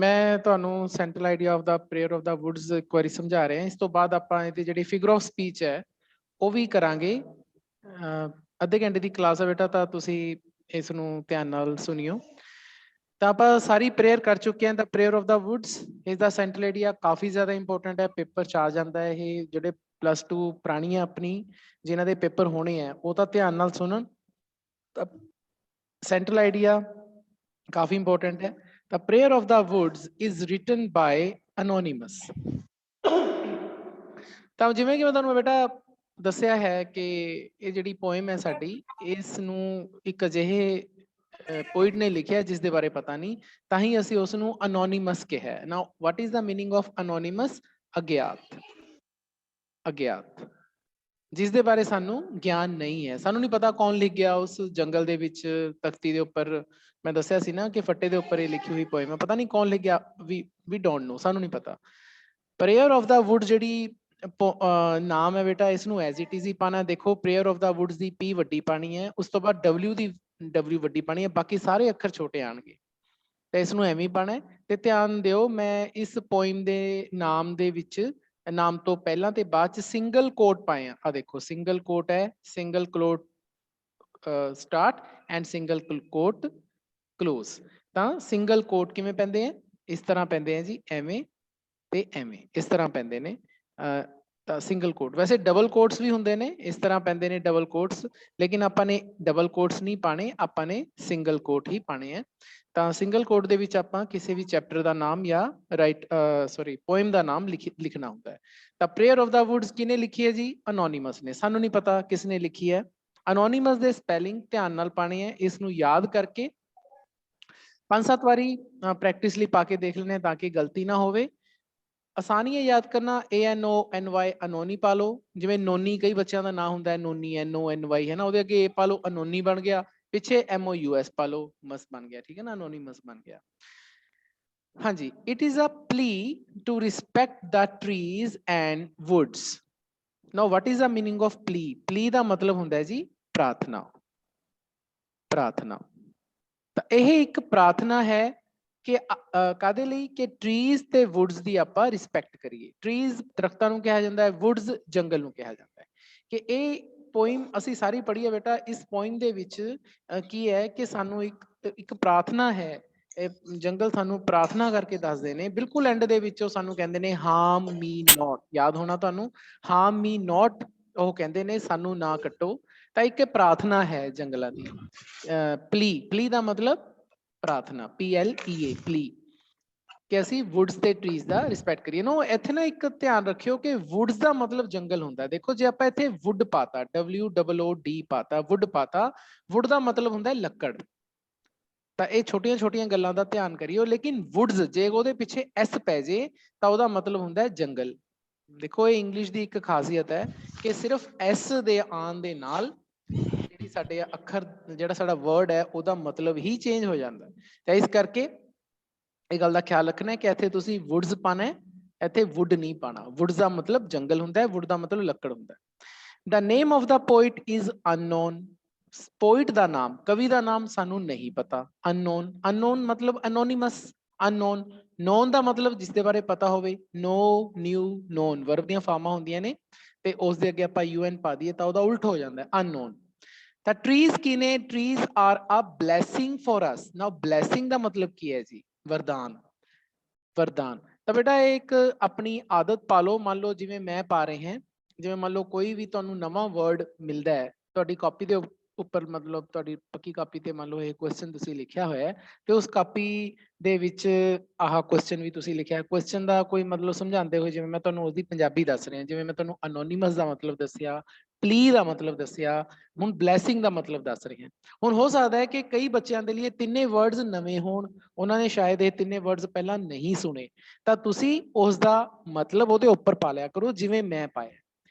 मैं ਤੁਹਾਨੂੰ central idea of the prayer of the Woods ਇੱਕ ਵਾਰੀ ਸਮਝਾ ਰਿਹਾ। ਇਸ ਤੋਂ ਬਾਅਦ ਆਪਾਂ ਇਹਦੀ ਜਿਹੜੀ ਫਿਗਰ ਆਫ ਸਪੀਚ ਹੈ ਉਹ ਵੀ ਕਰਾਂਗੇ। ਅੱਧੇ ਘੰਟੇ ਦੀ ਕਲਾਸ ਹੈ ਬੇਟਾ, ਤਾਂ ਤੁਸੀਂ ਇਸ ਨੂੰ ਧਿਆਨ ਨਾਲ ਸੁਣਿਓ। ਤਾਂ ਆਪਾਂ ਸਾਰੀ ਪ੍ਰੇਅਰ ਕਰ ਚੁੱਕੇ ਹਾਂ। ਦਾ ਪ੍ਰੇਅਰ ਆਫ ਦਾ ਵੁੱਡਸ ਇਸ ਦਾ ਸੈਂਟਰਲ ਆਈਡੀਆ ਕਾਫੀ ਜ਼ਿਆਦਾ ਇੰਪੋਰਟੈਂਟ ਹੈ, ਪੇਪਰ 'ਚ ਆ ਜਾਂਦਾ ਹੈ। ਇਹ ਜਿਹੜੇ +2 ਪੁਰਾਣੀ ਆ ਆਪਣੀ, ਜਿਨ੍ਹਾਂ ਦੇ ਪੇਪਰ ਹੋਣੇ ਆ, ਉਹ ਤਾਂ ਧਿਆਨ ਨਾਲ ਸੁਣਨ। ਤਾਂ ਸੈਂਟਰਲ ਆਈਡੀਆ ਕਾਫੀ ਇੰਪੋਰਟੈਂਟ ਹੈ। The prayer of the woods is written by anonymous। ਤਾਂ ਜਿਵੇਂ ਕਿ ਮੈਂ ਤੁਹਾਨੂੰ ਬੇਟਾ ਦੱਸਿਆ ਹੈ ਕਿ ਇਹ ਜਿਹੜੀ ਪੋਇਮ ਹੈ ਸਾਡੀ, ਇਸ ਨੂੰ ਇੱਕ ਅਜਿਹੇ ਪੋਇਟ ਨੇ ਲਿਖਿਆ ਜਿਸ ਦੇ ਬਾਰੇ ਪਤਾ ਨਹੀਂ, ਤਾਂ ਹੀ ਅਸੀਂ ਉਸ ਨੂੰ ਅਨੋਨੀਮਸ ਕਿਹਾ। Now what is the meaning of anonymous? ਅਗਿਆਤ। ਅਗਿਆਤ, ਜਿਸ ਦੇ ਬਾਰੇ ਸਾਨੂੰ ਗਿਆਨ ਨਹੀਂ ਹੈ। ਸਾਨੂੰ ਨਹੀਂ ਪਤਾ ਕੌਣ ਲਿਖ ਗਿਆ ਉਸ ਜੰਗਲ ਦੇ ਵਿੱਚ ਤਖਤੀ ਦੇ ਉੱਪਰ। ਮੈਂ ਦੱਸਿਆ ਸੀ ਨਾ ਕਿ ਫੱਟੇ ਦੇ ਉੱਪਰ ਇਹ ਲਿਖੀ ਹੋਈ ਪੋਇਮ ਹੈ, ਪਤਾ ਨਹੀਂ ਕੌਣ ਲਿਖ ਗਿਆ। ਵੀ ਡੋਂਟ ਨੋ, ਸਾਨੂੰ ਨਹੀਂ ਪਤਾ। ਪ੍ਰੇਅਰ ਆਫ ਦਾ ਵੁੱਡ ਜਿਹੜੀ ਨਾਮ ਹੈ ਬੇਟਾ, ਇਸ ਨੂੰ ਐਜ਼ ਇਟ ਇਜ਼ ਹੀ ਪਾਣਾ। ਦੇਖੋ, prayer of the Woods the P ਵੱਡੀ ਪਾਣੀ ਹੈ, ਉਸ ਤੋਂ ਬਾਅਦ W ਦੀ W ਵੱਡੀ ਪਾਣੀ ਹੈ, ਬਾਕੀ ਸਾਰੇ ਅੱਖਰ ਛੋਟੇ ਆਣਗੇ। ਤੇ ਇਸ ਨੂੰ ਐਵੇਂ ਹੀ ਪਾਣਾ। ਤੇ ਧਿਆਨ ਦਿਓ, ਮੈਂ ਇਸ ਪੋਇਮ ਦੇ ਨਾਮ ਦੇ ਵਿੱਚ ਨਾਮ ਤੋਂ ਪਹਿਲਾਂ ਤੇ ਬਾਅਦ ਚ ਸਿੰਗਲ ਕੋਟ ਪਾਏ ਆ। ਦੇਖੋ, ਸਿੰਗਲ ਕੋਟ ਹੈ, single quote start and single quote close. ਤਾਂ ਸਿੰਗਲ ਕੋਟ ਕਿਵੇਂ ਪੈਂਦੇ ਆ? ਇਸ ਤਰ੍ਹਾਂ ਪੈਂਦੇ ਆ ਜੀ, ਐਵੇਂ ਤੇ ਐਵੇਂ, ਇਸ ਤਰ੍ਹਾਂ ਪੈਂਦੇ ਨੇ। ਤਾਂ ਸਿੰਗਲ ਕੋਟ, ਵੈਸੇ ਡਬਲ ਕੋਟਸ ਵੀ ਹੁੰਦੇ ਨੇ, ਇਸ ਤਰ੍ਹਾਂ ਪੈਂਦੇ ਨੇ ਡਬਲ ਕੋਟਸ, ਲੇਕਿਨ ਆਪਾਂ ਨੇ ਡਬਲ ਕੋਟਸ ਨਹੀਂ ਪਾਣੇ, ਆਪਾਂ ਨੇ ਸਿੰਗਲ ਕੋਟ ਹੀ ਪਾਣੇ ਆ। ਤਾਂ ਸਿੰਗਲ ਕੋਟ ਦੇ ਵਿੱਚ ਆਪਾਂ ਕਿਸੇ ਵੀ ਚੈਪਟਰ ਦਾ ਨਾਮ ਜਾਂ ਪੋਇਮ ਦਾ ਨਾਮ ਲਿਖਣਾ ਹੁੰਦਾ ਹੈ। ਤਾਂ ਪ੍ਰੇਅਰ ਆਫ ਦਾ ਵੁੱਡਸ ਕਿਹਨੇ ਲਿਖੀ ਹੈ ਜੀ? ਅਨੋਨੀਮਸ ਨੇ। ਸਾਨੂੰ ਨਹੀਂ ਪਤਾ ਕਿਸ ਨੇ ਲਿਖੀ ਹੈ। ਅਨੋਨੀਮਸ ਦੇ ਸਪੈਲਿੰਗ ਧਿਆਨ ਨਾਲ ਪਾਣੇ ਹੈ। ਇਸ ਨੂੰ ਯਾਦ ਕਰਕੇ 5-7 ਵਾਰੀ ਪ੍ਰੈਕਟਿਸ ਲਈ ਪਾ ਕੇ ਦੇਖ ਲੈਣੇ ਤਾਂ ਕਿ ਗਲਤੀ ਨਾ ਹੋਵੇ। ਆਸਾਨੀ ਹੈ ਯਾਦ ਕਰਨਾ। ANONY ਅਨੋਨੀ ਪਾ ਲਓ। ਜਿਵੇਂ ਨੋਨੀ ਕਈ ਬੱਚਿਆਂ ਦਾ ਨਾਂ ਹੁੰਦਾ ਹੈ, ਨੋਨੀ NONY ਹੈ ਨਾ, ਉਹਦੇ ਅੱਗੇ A ਪਾ ਲਓ, ਅਨੋਨੀ ਬਣ ਗਿਆ। ਪਿੱਛੇ MOUS ਪਾ ਲਓ, ਮਸ ਬਣ ਗਿਆ। ਠੀਕ ਹੈ ਨਾ, ਅਨੋਨੀਮਸ ਬਣ ਗਿਆ। ਹਾਂਜੀ, it is a plea to respect the trees and woods. Now what is the meaning of plea? Plea ਦਾ ਮਤਲਬ ਹੁੰਦਾ ਹੈ ਜੀ ਪ੍ਰਾਰਥਨਾ। ਪ੍ਰਾਰਥਨਾ। ਤਾਂ ਇਹ ਇੱਕ ਪ੍ਰਾਰਥਨਾ ਹੈ ਕਿ ਕਾਹਦੇ ਲਈ? ਕਿ ਟਰੀਜ਼ ਤੇ ਵੁੱਡਸ ਦੀ ਆਪਾਂ ਰਿਸਪੈਕਟ ਕਰੀਏ। ਟਰੀਜ਼ ਦਰਖਤਾਂ ਨੂੰ ਕਿਹਾ ਜਾਂਦਾ ਹੈ, ਵੁੱਡਸ ਜੰਗਲ ਨੂੰ ਕਿਹਾ ਜਾਂਦਾ ਹੈ। ਕਿ ਇਹ ਪੋਇਮ ਅਸੀਂ ਸਾਰੀ ਪੜ੍ਹੀ ਹੈ ਬੇਟਾ। ਇਸ ਪੋਇਮ ਦੇ ਵਿੱਚ ਕੀ ਹੈ ਕਿ ਸਾਨੂੰ ਇੱਕ ਪ੍ਰਾਰਥਨਾ ਹੈ। ਇਹ ਜੰਗਲ ਸਾਨੂੰ ਪ੍ਰਾਰਥਨਾ ਕਰਕੇ ਦੱਸਦੇ ਨੇ। ਬਿਲਕੁਲ ਐਂਡ ਦੇ ਵਿੱਚ ਉਹ ਸਾਨੂੰ ਕਹਿੰਦੇ ਨੇ ਹਾਰਮ ਮੀ ਨੋਟ। ਯਾਦ ਹੋਣਾ ਤੁਹਾਨੂੰ, ਹਾਰਮ ਮੀ ਨੋਟ। ਉਹ ਕਹਿੰਦੇ ਨੇ ਸਾਨੂੰ ਨਾ ਕੱਟੋ। ਤਾਂ ਇੱਕ ਪ੍ਰਾਰਥਨਾ ਹੈ ਜੰਗਲਾਂ ਦੀ। ਪਲੀ ਦਾ ਮਤਲਬ ਪ੍ਰਾਰਥਨਾ, PLEA, ਪਲੀ, ਕਿ ਅਸੀਂ ਵੁੱਡਸ ਤੇ ਟਰੀਜ਼ ਦਾ ਰਿਸਪੈਕਟ ਕਰੀਏ। ਨੋ, ਇੱਥੇ ਨਾ ਇੱਕ ਧਿਆਨ ਰੱਖਿਓ ਕਿ ਵੁੱਡਸ ਦਾ ਮਤਲਬ ਜੰਗਲ ਹੁੰਦਾ। ਦੇਖੋ, ਜੇ ਆਪਾਂ ਇੱਥੇ ਵੁੱਡ ਪਾਤਾ, WOOD ਪਾਤਾ, ਵੁੱਡ ਪਾਤਾ, ਵੁੱਡ ਦਾ ਮਤਲਬ ਹੁੰਦਾ ਲੱਕੜ। ਤਾਂ ਇਹ ਛੋਟੀਆਂ ਛੋਟੀਆਂ ਗੱਲਾਂ ਦਾ ਧਿਆਨ ਕਰਿਓ। ਲੇਕਿਨ ਵੁੱਡਸ ਜੇ ਉਹਦੇ ਪਿੱਛੇ S ਪੈ ਜੇ ਤਾਂ ਉਹਦਾ ਮਤਲਬ ਹੁੰਦਾ ਜੰਗਲ। ਦੇਖੋ, ਇਹ ਇੰਗਲਿਸ਼ ਦੀ ਇੱਕ ਖਾਸੀਅਤ ਹੈ ਕਿ ਸਿਰਫ S ਦੇ ਆਉਣ ਦੇ ਨਾਲ ਜਿਹੜੀ ਸਾਡੇ ਅੱਖਰ, ਜਿਹੜਾ ਸਾਡਾ ਵਰਡ ਹੈ, ਉਹਦਾ ਮਤਲਬ ਹੀ ਚੇਂਜ ਹੋ ਜਾਂਦਾ। ਤਾਂ ਇਸ ਕਰਕੇ ਇਹ ਗੱਲ ਦਾ ਖਿਆਲ ਰੱਖਣਾ ਕਿ ਇੱਥੇ ਤੁਸੀਂ ਵੁੱਡਸ ਪਾਣਾ, ਇੱਥੇ ਵੁੱਡ ਨਹੀਂ ਪਾਣਾ। ਵੁੱਡਸ ਦਾ ਮਤਲਬ ਜੰਗਲ ਹੁੰਦਾ ਹੈ, ਵੁੱਡ ਦਾ ਮਤਲਬ ਲੱਕੜ ਹੁੰਦਾ ਹੈ। The name of the poet is unknown. Poet ਦਾ ਨਾਮ, ਕਵੀ ਦਾ ਨਾਮ ਸਾਨੂੰ ਨਹੀਂ ਪਤਾ। ਅਨਨੋਨ, ਅਨਨੋਨ ਮਤਲਬ ਅਨੋਨੀਮਸ। ਅਨਨੋਨ, ਨੋਨ ਦਾ ਮਤਲਬ ਜਿਸ ਦੇ ਬਾਰੇ ਪਤਾ ਹੋਵੇ। ਨੋ, ਨਿਊ, ਨੋਨ ਵਰਬ ਦੀਆਂ ਫਾਰਮਾਂ ਹੁੰਦੀਆਂ ਨੇ, ਤੇ ਉਸ ਦੇ ਅੱਗੇ ਆਪਾਂ UN ਪਾ ਦਈਏ ਤਾਂ ਉਹਦਾ ਉਲਟ ਹੋ ਜਾਂਦਾ, ਅਨਨੋਨ। ਤਾਂ ਟਰੀਜ਼ ਕੀ ਨੇ? Trees are a blessing for us. Now blessing ਦਾ ਮਤਲਬ ਕੀ ਹੈ ਜੀ? ਵਰਦਾਨ। ਵਰਦਾਨ। ਤਾਂ ਬੇਟਾ ਇਹ ਇੱਕ ਆਪਣੀ ਆਦਤ ਪਾ ਲਓ। ਮੰਨ ਲਓ ਜਿਵੇਂ ਮੈਂ ਪਾ ਰਹੇ ਹਾਂ, ਜਿਵੇਂ ਮੰਨ ਲਓ ਕੋਈ ਵੀ ਤੁਹਾਨੂੰ ਨਵਾਂ ਵਰਡ ਮਿਲਦਾ ਹੈ ਤੁਹਾਡੀ ਕਾਪੀ ਦੇ ਉੱਪਰ, ਮਤਲਬ ਤੁਹਾਡੀ ਪੱਕੀ ਕਾਪੀ ਤੇ ਮੰਨ ਲਓ ਇਹ ਕੁਐਸਚਨ ਤੁਸੀਂ ਲਿਖਿਆ ਹੋਇਆ ਹੈ, ਤੇ ਉਸ ਕਾਪੀ ਦੇ ਵਿੱਚ ਆਹ ਕੁਐਸਚਨ ਵੀ ਤੁਸੀਂ ਲਿਖਿਆ। ਕੁਐਸਚਨ ਦਾ ਕੋਈ ਮਤਲਬ ਸਮਝਾਉਂਦੇ ਹੋਏ ਜਿਵੇਂ ਮੈਂ ਤੁਹਾਨੂੰ ਉਹਦੀ ਪੰਜਾਬੀ ਦੱਸ ਰਿਹਾ, ਜਿਵੇਂ ਮੈਂ ਤੁਹਾਨੂੰ ਅਨੋਨੀਮਸ ਦਾ ਮਤਲਬ ਦੱਸਿਆ, ਪਲੀ ਦਾ ਮਤਲਬ ਦੱਸਿਆ, ਹੁਣ ਬਲੈਸਿੰਗ ਦਾ ਮਤਲਬ ਦੱਸ ਰਹੇ ਹਾਂ। ਹੁਣ ਹੋ ਸਕਦਾ ਹੈ ਕਿ ਕਈ ਬੱਚਿਆਂ ਦੇ ਲਈ ਤਿੰਨੇ ਵਰਡਸ ਨਵੇਂ ਹੋਣ, ਉਹਨਾਂ ਨੇ ਸ਼ਾਇਦ ਇਹ ਤਿੰਨੇ ਵਰਡਸ ਪਹਿਲਾਂ ਨਹੀਂ ਸੁਣੇ, ਤਾਂ ਤੁਸੀਂ ਉਸ ਦਾ ਮਤਲਬ ਉਹਦੇ ਉੱਪਰ ਪਾ ਲਿਆ ਕਰੋ ਜਿਵੇਂ ਮੈਂ ਪਾਇਆ।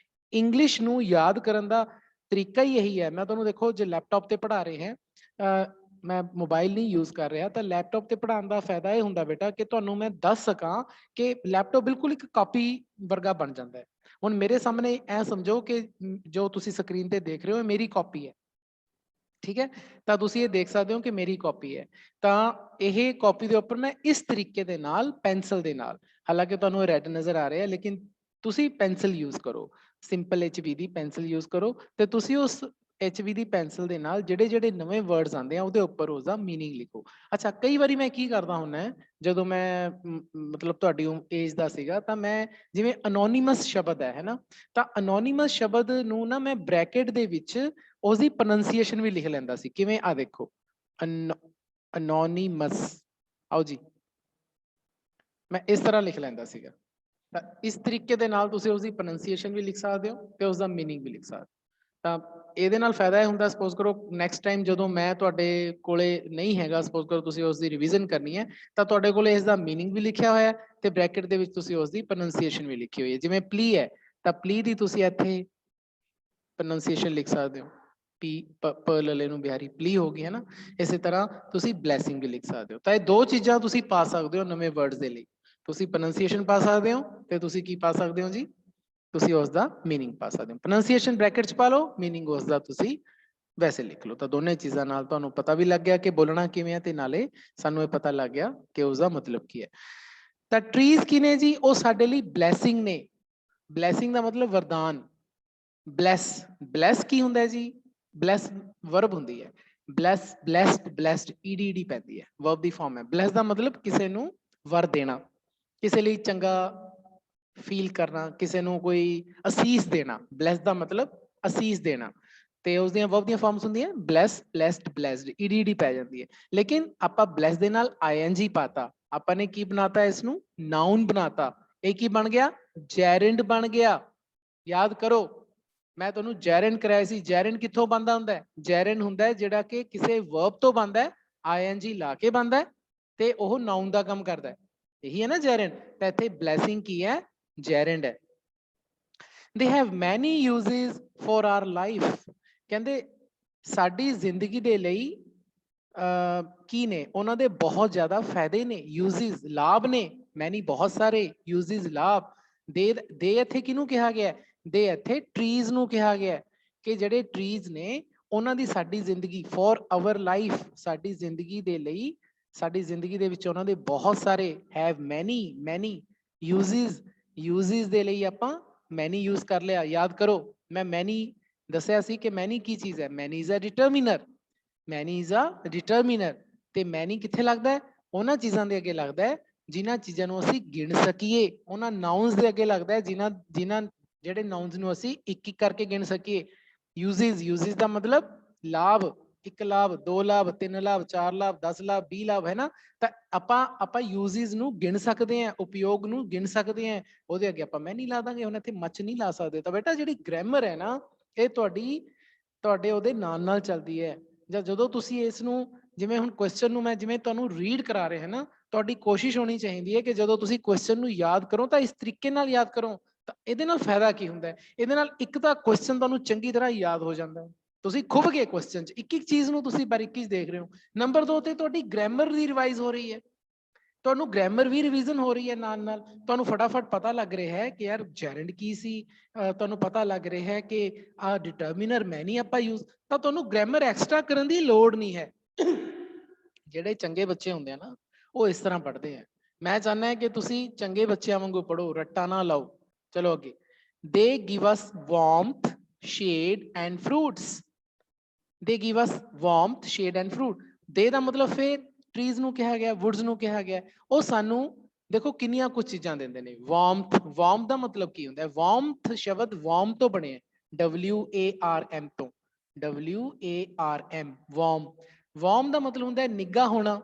ਇੰਗਲਿਸ਼ ਨੂੰ ਯਾਦ ਕਰਨ ਦਾ ਤਰੀਕਾ ਹੀ ਇਹੀ ਹੈ। ਮੈਂ ਤੁਹਾਨੂੰ ਦੇਖੋ, ਜੇ ਲੈਪਟਾਪ ਤੇ ਪੜ੍ਹਾ ਰਹੇ ਹਾਂ, ਮੈਂ ਮੋਬਾਈਲ ਨਹੀਂ ਯੂਜ਼ ਕਰ ਰਿਹਾ, ਤਾਂ ਲੈਪਟਾਪ ਤੇ ਪੜ੍ਹਾਉਣ ਦਾ ਫਾਇਦਾ ਇਹ ਹੁੰਦਾ ਬੇਟਾ ਕਿ ਤੁਹਾਨੂੰ ਮੈਂ ਦੱਸ ਸਕਾਂ ਕਿ ਲੈਪਟਾਪ ਬਿਲਕੁਲ ਇੱਕ ਕਾਪੀ ਵਰਗਾ ਬਣ ਜਾਂਦਾ ਹੈ। ਹੁਣ ਮੇਰੇ ਸਾਹਮਣੇ ਐ ਸਮਝੋ ਕਿ ਜੋ ਤੁਸੀਂ ਸਕਰੀਨ ਤੇ ਦੇਖ ਰਹੇ ਹੋ ਮੇਰੀ ਕਾਪੀ ਹੈ। ठीक है, ਤਾਂ ਤੁਸੀਂ ਇਹ ਦੇਖ ਸਕਦੇ ਹੋ ਕਿ ਮੇਰੀ ਕਾਪੀ ਹੈ। ਤਾਂ ਇਹ ਕਾਪੀ ਦੇ ਉੱਪਰ ਮੈਂ ਇਸ ਤਰੀਕੇ ਦੇ ਨਾਲ ਪੈਨਸਲ ਦੇ ਨਾਲ, ਹਾਲਾਂਕਿ ਤੁਹਾਨੂੰ ਰੈੱਡ ਨਜ਼ਰ ਆ ਰਿਹਾ ਲੇਕਿਨ ਤੁਸੀਂ ਪੈਨਸਲ ਯੂਜ਼ ਕਰੋ, ਸਿੰਪਲ HB ਦੀ ਪੈਨਸਲ ਯੂਜ਼ ਕਰੋ ਤੇ ਤੁਸੀਂ ਉਸ HB ਦੀ ਪੈਨਸਲ ਦੇ ਨਾਲ ਜਿਹੜੇ ਜਿਹੜੇ ਨਵੇਂ ਵਰਡਸ ਆਉਂਦੇ ਆ ਉਹਦੇ ਉੱਪਰ ਉਸਦਾ ਮੀਨਿੰਗ ਲਿਖੋ। ਅੱਛਾ, ਕਈ ਵਾਰੀ ਮੈਂ ਕੀ ਕਰਦਾ ਹੁੰਦਾ ਜਦੋਂ ਮੈਂ ਮਤਲਬ ਤੁਹਾਡੀ ਏਜ ਦਾ ਸੀਗਾ ਤਾਂ ਮੈਂ ਜਿਵੇਂ ਅਨੋਨੀਮਸ ਸ਼ਬਦ ਹੈ ਨਾ, ਤਾਂ ਅਨੋਨੀਮਸ ਸ਼ਬਦ ਨੂੰ ਨਾ ਮੈਂ ਬ੍ਰੈਕਟ ਦੇ ਵਿੱਚ उसकी प्रोनाउंसिएशन भी लिख लेंदा सी। किवें आ देखो अनोनीमस, आओ जी, मैं इस तरह लिख लेंदा सीगा। तां इस तरीके दे नाल तुसीं उसकी प्रोनाउंसिएशन भी लिख सकदे हो ते उसका मीनिंग भी लिख सकदे हो। तां ਇਹਦੇ ਨਾਲ ਫਾਇਦਾ ਇਹ ਹੁੰਦਾ, ਸਪੋਜ਼ ਕਰੋ ਨੈਕਸਟ ਟਾਈਮ ਜਦੋਂ ਮੈਂ ਤੁਹਾਡੇ ਕੋਲੇ ਨਹੀਂ ਹੈਗਾ, ਸਪੋਜ਼ ਕਰੋ ਤੁਸੀਂ ਉਸ ਦੀ ਰਿਵੀਜ਼ਨ ਕਰਨੀ ਹੈ ਤਾਂ ਤੁਹਾਡੇ ਕੋਲੇ ਇਸ ਦਾ ਮੀਨਿੰਗ ਵੀ ਲਿਖਿਆ ਹੋਇਆ ਤੇ ਬ੍ਰੈਕਟ ਦੇ ਵਿੱਚ ਤੁਸੀਂ ਉਸ ਦੀ ਪ੍ਰੋਨਾਂਸੀਏਸ਼ਨ ਵੀ ਲਿਖੀ ਹੋਈ ਹੈ। ਜਿਵੇਂ ਪਲੀ ਹੈ ਤਾਂ ਪਲੀ ਦੀ ਤੁਸੀਂ ਇੱਥੇ ਪ੍ਰੋਨਾਂਸੀਏਸ਼ਨ ਲਿਖ ਸਕਦੇ ਹੋ, ਪੀ ਪ ਲਲੇ ਨੂੰ ਬਿਹਾਰੀ ਪਲੀ ਹੋ ਗਈ ਹੈ ਨਾ। ਇਸੇ ਤਰ੍ਹਾਂ ਤੁਸੀਂ ਬਲੈਸਿੰਗ ਵੀ ਲਿਖ ਸਕਦੇ ਹੋ। ਤਾਂ ਇਹ ਦੋ ਚੀਜ਼ਾਂ ਤੁਸੀਂ ਪਾ ਸਕਦੇ ਹੋ ਨਵੇਂ ਵਰਡਸ ਦੇ ਲਈ, ਤੁਸੀਂ ਪ੍ਰੋਨਾਂਸੀਏਸ਼ਨ ਪਾ ਸਕਦੇ ਹੋ ਤੇ ਤੁਸੀਂ ਕੀ ਪਾ ਸਕਦੇ ਹੋ ਜੀ, ਤੁਸੀਂ ਉਸ ਦਾ ਮੀਨਿੰਗ ਪਾ ਸਕਦੇ ਹੋ। ਪ੍ਰੋਨਾਂਸੀਏਸ਼ਨ ਬ੍ਰੈਕਟ ਚ ਪਾ ਲਓ, ਮੀਨਿੰਗ ਉਸ ਦਾ ਤੁਸੀਂ ਵੈਸੇ ਲਿਖ ਲਓ। ਤਾਂ ਦੋਨੇ ਚੀਜ਼ਾਂ ਨਾਲ ਤੁਹਾਨੂੰ ਪਤਾ ਵੀ ਲੱਗ ਗਿਆ ਕਿ ਬੋਲਣਾ ਕਿਵੇਂ ਹੈ ਤੇ ਨਾਲੇ ਸਾਨੂੰ ਇਹ ਪਤਾ ਲੱਗ ਗਿਆ ਕਿ ਉਸ ਦਾ ਮਤਲਬ ਕੀ ਹੈ। ਤਾਂ ਟਰੀਜ਼ ਕੀ ਨੇ ਜੀ, ਉਹ ਸਾਡੇ ਲਈ ਬਲੈਸਿੰਗ ਨੇ। ਬਲੈਸਿੰਗ ਦਾ ਮਤਲਬ ਵਰਦਾਨ। ਬਲੈਸ ਕੀ ਹੁੰਦਾ ਜੀ, ਬਲੈਸ ਵਰਬ ਹੁੰਦੀ ਹੈ। ਬਲੈਸ, ਬਲੈਸਡ, ਬਲੈਸਡ ਈਡੀ ਪੈਂਦੀ ਹੈ, ਵਰਬ ਦੀ ਫਾਰਮ ਹੈ। ਬਲੈਸ ਦਾ ਮਤਲਬ ਕਿਸੇ ਨੂੰ ਵਰ ਦੇਣਾ, ਕਿਸੇ ਲਈ ਚੰਗਾ ਫੀਲ ਕਰਨਾ, ਕਿਸੇ ਨੂੰ ਕੋਈ ਅਸੀਸ ਦੇਣਾ। ਬਲੈਸ ਦਾ ਮਤਲਬ ਅਸੀਸ ਦੇਣਾ ਤੇ ਉਸ ਦੀਆਂ ਵਰਬ ਦੀਆਂ ਫਾਰਮਸ ਹੁੰਦੀਆਂ ਬਲੈਸ, ਬਲੈਸਡ, ਬਲੈਸਡ ਈਡੀ ਪੈ ਜਾਂਦੀ ਹੈ। ਲੇਕਿਨ ਆਪਾਂ ਬਲੈਸ ਦੇ ਨਾਲ ING ਪਾਤਾ, ਆਪਾਂ ਨੇ ਕੀ ਬਣਾਤਾ, ਇਸ ਨੂੰ ਨਾउन ਬਣਾਤਾ। ਇਹ ਕੀ ਬਣ ਗਿਆ, ਜੈਰਿੰਡ ਬਣ ਗਿਆ। ਯਾਦ ਕਰੋ ਮੈਂ ਤੁਹਾਨੂੰ ਜੈਰਿੰਡ ਕਰਾਇਆ ਸੀ। ਜੈਰਿੰਡ ਕਿੱਥੋਂ ਬਣਦਾ ਹੁੰਦਾ ਹੈ, ਜੈਰਿੰਡ ਹੁੰਦਾ ਹੈ ਜਿਹੜਾ ਕਿ ਕਿਸੇ ਵਰਬ ਤੋਂ ਬਣਦਾ ਹੈ, ING ਲਾ ਕੇ ਬਣਦਾ ਹੈ ਤੇ ਉਹ ਨਾउन ਦਾ ਕੰਮ ਕਰਦਾ ਹੈ, ਇਹੀ ਹੈ ਨਾ ਜੈਰਿੰਡ। ਤਾਂ ਇੱਥੇ ਬਲੈਸਿੰਗ ਕੀ ਹੈ, ਜੈਰਿੰਡ ਹੈ। they have many uses for our life, ਕਹਿੰਦੇ ਸਾਡੀ ਜ਼ਿੰਦਗੀ ਦੇ ਲਈ ਕੀ ਨੇ, ਉਹਨਾਂ ਦੇ ਬਹੁਤ ਜ਼ਿਆਦਾ ਫਾਇਦੇ ਨੇ, ਯੂਜ਼ਸ ਲਾਭ ਨੇ। ਮੈਨੀ ਬਹੁਤ ਸਾਰੇ, ਯੂਜ਼ਸ ਲਾਭ। ਦੇ ਇੱਥੇ ਕਿਹਨੂੰ ਕਿਹਾ ਗਿਆ, ਦੇ ਇੱਥੇ ਟਰੀਜ਼ ਨੂੰ ਕਿਹਾ ਗਿਆ ਕਿ ਜਿਹੜੇ ਟਰੀਜ਼ ਨੇ ਉਹਨਾਂ ਦੀ ਸਾਡੀ ਜ਼ਿੰਦਗੀ, ਫॉर ਆਵਰ ਲਾਈਫ, ਸਾਡੀ ਜ਼ਿੰਦਗੀ ਦੇ ਲਈ, ਸਾਡੀ ਜ਼ਿੰਦਗੀ ਦੇ ਵਿੱਚ ਉਹਨਾਂ ਦੇ ਬਹੁਤ ਸਾਰੇ, ਹੈਵ ਮੈਨੀ ਯੂਜ਼ਸ ਦੇ ਲਈ ਆਪਾਂ ਮੈਨੀ ਯੂਜ਼ ਕਰ ਲਿਆ। ਯਾਦ ਕਰੋ ਮੈਂ ਮੈਨੀ ਦੱਸਿਆ ਸੀ ਕਿ ਮੈਨੀ ਕੀ ਚੀਜ਼ ਹੈ, ਮੈਨੀ ਇਜ਼ ਅ ਡਿਟਰਮੀਨਰ, ਮੈਨੀ ਇਜ਼ ਅ ਡਿਟਰਮੀਨਰ। ਤੇ ਮੈਨੀ ਕਿੱਥੇ ਲੱਗਦਾ ਹੈ, ਉਹਨਾਂ ਚੀਜ਼ਾਂ ਦੇ ਅੱਗੇ ਲੱਗਦਾ ਹੈ ਜਿਨ੍ਹਾਂ ਚੀਜ਼ਾਂ ਨੂੰ ਅਸੀਂ ਗਿਣ ਸਕੀਏ, ਉਹਨਾਂ ਨਾउन्स ਦੇ ਅੱਗੇ ਲੱਗਦਾ ਹੈ ਜਿਨ੍ਹਾਂ ਜਿਹੜੇ ਨਾउन्स ਨੂੰ ਅਸੀਂ ਇੱਕ ਇੱਕ ਕਰਕੇ ਗਿਣ ਸਕੀਏ। ਯੂਜ਼ਸ ਦਾ ਮਤਲਬ ਲਾਭ, ਇੱਕ ਲਾਭ, ਦੋ ਲਾਭ, ਤਿੰਨ ਲਾਭ, ਚਾਰ ਲਾਭ, 10 ਲਾਭ, 20 ਲਾਭ, ਹੈ ਨਾ। ਤਾਂ ਆਪਾਂ ਯੂਜ਼ਸ ਨੂੰ ਗਿਣ ਸਕਦੇ ਹਾਂ, ਉਪਯੋਗ ਨੂੰ ਗਿਣ ਸਕਦੇ ਹਾਂ, ਉਹਦੇ ਅੱਗੇ ਆਪਾਂ ਮੈਨੀ ਲਾ ਦਾਂਗੇ। ਹੁਣ ਇੱਥੇ ਮੱਚ ਨਹੀਂ ਲਾ ਸਕਦੇ। ਤਾਂ ਬੇਟਾ ਜਿਹੜੀ ਗ੍ਰਾਮਰ ਹੈ ਨਾ, ਇਹ ਤੁਹਾਡੇ ਉਹਦੇ ਨਾਲ ਚੱਲਦੀ ਹੈ। ਜਾਂ ਜਦੋਂ ਤੁਸੀਂ ਇਸ ਨੂੰ, ਜਿਵੇਂ ਹੁਣ ਕੁਐਸਚਨ ਨੂੰ ਮੈਂ ਜਿਵੇਂ ਤੁਹਾਨੂੰ ਰੀਡ ਕਰਾ ਰਿਹਾ ਨਾ, ਤੁਹਾਡੀ ਕੋਸ਼ਿਸ਼ ਹੋਣੀ ਚਾਹੀਦੀ ਹੈ ਕਿ ਜਦੋਂ ਤੁਸੀਂ ਕੁਐਸਚਨ ਨੂੰ ਯਾਦ ਕਰੋ ਤਾਂ ਇਸ ਤਰੀਕੇ ਨਾਲ ਯਾਦ ਕਰੋ। ਤਾਂ ਇਹਦੇ ਨਾਲ ਫਾਇਦਾ ਕੀ ਹੁੰਦਾ ਹੈ, ਇਹਦੇ ਨਾਲ ਇੱਕ ਤਾਂ ਕੁਐਸਚਨ ਤੁਹਾਨੂੰ ਚੰਗੀ ਤਰ੍ਹਾਂ ਯਾਦ ਹੋ ਜਾਂਦਾ ਹੈ, ਤੁਸੀਂ ਖੁੱਭ ਗਏ ਕੁਐਸਚਨ 'ਚ, ਇੱਕ ਇੱਕ ਚੀਜ਼ ਨੂੰ ਤੁਸੀਂ ਬਾਰੀਕੀ 'ਚ ਦੇਖ ਰਹੇ ਹੋ। ਨੰਬਰ 2 ਤੇ ਤੁਹਾਡੀ ਗ੍ਰਾਮਰ ਦੀ ਰਿਵਾਈਜ਼ ਹੋ ਰਹੀ ਹੈ, ਤੁਹਾਨੂੰ ਗ੍ਰਾਮਰ ਵੀ ਰਿਵੀਜ਼ਨ ਹੋ ਰਹੀ ਹੈ ਨਾਲ ਨਾਲ। ਤੁਹਾਨੂੰ ਫਟਾਫਟ ਪਤਾ ਲੱਗ ਰਿਹਾ ਹੈ ਕਿ ਯਾਰ ਜੈਰਿੰਡ ਕੀ ਸੀ, ਤੁਹਾਨੂੰ ਪਤਾ ਲੱਗ ਰਿਹਾ ਹੈ ਕਿ ਆ ਡਿਟਰਮੀਨਰ ਮੈਨੀ ਆਪਾਂ ਯੂਜ਼, ਤਾਂ ਤੁਹਾਨੂੰ ਗ੍ਰਾਮਰ ਐਕਸਟਰਾ ਕਰਨ ਦੀ ਲੋੜ ਨਹੀਂ ਹੈ। ਜਿਹੜੇ ਚੰਗੇ ਬੱਚੇ ਹੁੰਦੇ ਆ ਨਾ, ਉਹ ਇਸ ਤਰ੍ਹਾਂ ਪੜ੍ਹਦੇ ਆ। ਮੈਂ ਚਾਹੁੰਦਾ ਹਾਂ ਕਿ ਤੁਸੀਂ ਚੰਗੇ ਬੱਚਿਆਂ ਵਾਂਗੂ ਪੜ੍ਹੋ, ਰੱਟਾ ਨਾ ਲਾਓ। ਚਲੋ ਅੱਗੇ, ਦੇ give us warmth, shade and fruits. ਦੇ give us warmth, shade and fruit. ਦੇ ਦਾ ਮਤਲਬ ਫਿਰ ਟਰੀਜ਼ ਨੂੰ ਕਿਹਾ ਗਿਆ, ਵੁੱਡਸ ਨੂੰ ਕਿਹਾ ਗਿਆ। ਉਹ ਸਾਨੂੰ ਦੇਖੋ ਕਿੰਨੀਆਂ ਕੁਝ ਚੀਜ਼ਾਂ ਦਿੰਦੇ ਨੇ। ਵਾਰਮ ਦਾ ਮਤਲਬ ਕੀ ਹੁੰਦਾ ਹੈ, ਵਾਰਮਥ ਸ਼ਬਦ ਵਾਰਮ ਤੋਂ ਬਣਿਆ, WARM ਤੋਂ, WARM, ਵਾਰਮ ਦਾ ਮਤਲਬ ਹੁੰਦਾ ਹੈ ਨਿੱਘਾ ਹੋਣਾ,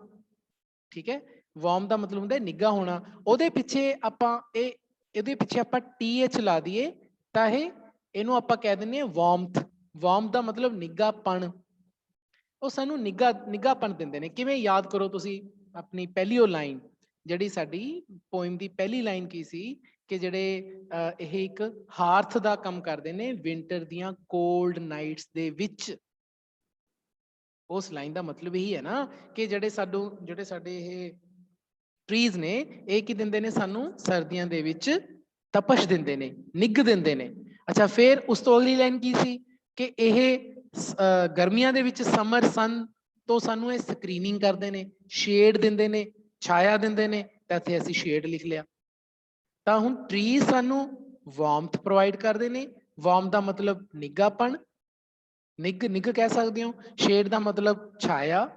ਠੀਕ ਹੈ। ਵਾਰਮ ਦਾ ਮਤਲਬ ਹੁੰਦਾ ਹੈ ਨਿੱਘਾ ਹੋਣਾ। ਉਹਦੇ ਪਿੱਛੇ ਆਪਾਂ ਇਹਦੇ ਪਿੱਛੇ ਆਪਾਂ TH ਲਾ ਦਈਏ ਤਾਂ ਇਹਨੂੰ ਆਪਾਂ ਕਹਿ ਦਿੰਦੇ ਹਾਂ ਵਾਰਮਥ। ਵਾਰਮ ਦਾ ਮਤਲਬ ਨਿੱਘਾਪਣ, ਉਹ ਸਾਨੂੰ ਨਿੱਘਾਪਣ ਦਿੰਦੇ ਨੇ। ਕਿਵੇਂ, ਯਾਦ ਕਰੋ ਤੁਸੀਂ ਆਪਣੀ ਪਹਿਲੀ ਉਹ ਲਾਈਨ, ਜਿਹੜੀ ਸਾਡੀ ਪੋਇਮ ਦੀ ਪਹਿਲੀ ਲਾਈਨ ਕੀ ਸੀ ਕਿ ਜਿਹੜੇ ਇਹ ਇੱਕ ਹਾਰਥ ਦਾ ਕੰਮ ਕਰਦੇ ਨੇ ਵਿੰਟਰ ਦੀਆਂ ਕੋਲਡ ਨਾਈਟਸ ਦੇ ਵਿੱਚ। ਉਸ ਲਾਈਨ ਦਾ ਮਤਲਬ ਇਹੀ ਹੈ ਨਾ ਕਿ ਜਿਹੜੇ ਸਾਡੇ ਇਹ ਟਰੀਜ਼ ਨੇ, ਇਹ ਕੀ ਦਿੰਦੇ ਨੇ ਸਾਨੂੰ, ਸਰਦੀਆਂ ਦੇ ਵਿੱਚ ਤਪਸ਼ ਦਿੰਦੇ ਨੇ, ਨਿੱਘ ਦਿੰਦੇ ਨੇ। ਅੱਛਾ, ਫਿਰ ਉਸ ਤੋਂ ਅਗਲੀ ਲਾਈਨ ਕੀ ਸੀ ਕਿ ਇਹ ਗਰਮੀਆਂ ਦੇ ਵਿੱਚ ਸਮਰ ਸਨ ਤੋਂ ਸਾਨੂੰ ਇਹ ਸਕਰੀਨਿੰਗ ਕਰਦੇ ਨੇ, ਸ਼ੇਡ ਦਿੰਦੇ ਨੇ, ਛਾਇਆ ਦਿੰਦੇ ਨੇ, ਤਾਂ ਇੱਥੇ ਅਸੀਂ ਸ਼ੇਡ ਲਿਖ ਲਿਆ। ਤਾਂ ਹੁਣ ਟਰੀ ਸਾਨੂੰ ਵਾਰਮਥ ਪ੍ਰੋਵਾਈਡ ਕਰਦੇ ਨੇ। ਵਾਰਮ ਦਾ ਮਤਲਬ ਨਿੱਘਾਪਣ, ਨਿੱਘ ਕਹਿ ਸਕਦੇ ਹੋ। ਸ਼ੇਡ ਦਾ ਮਤਲਬ ਛਾਇਆ,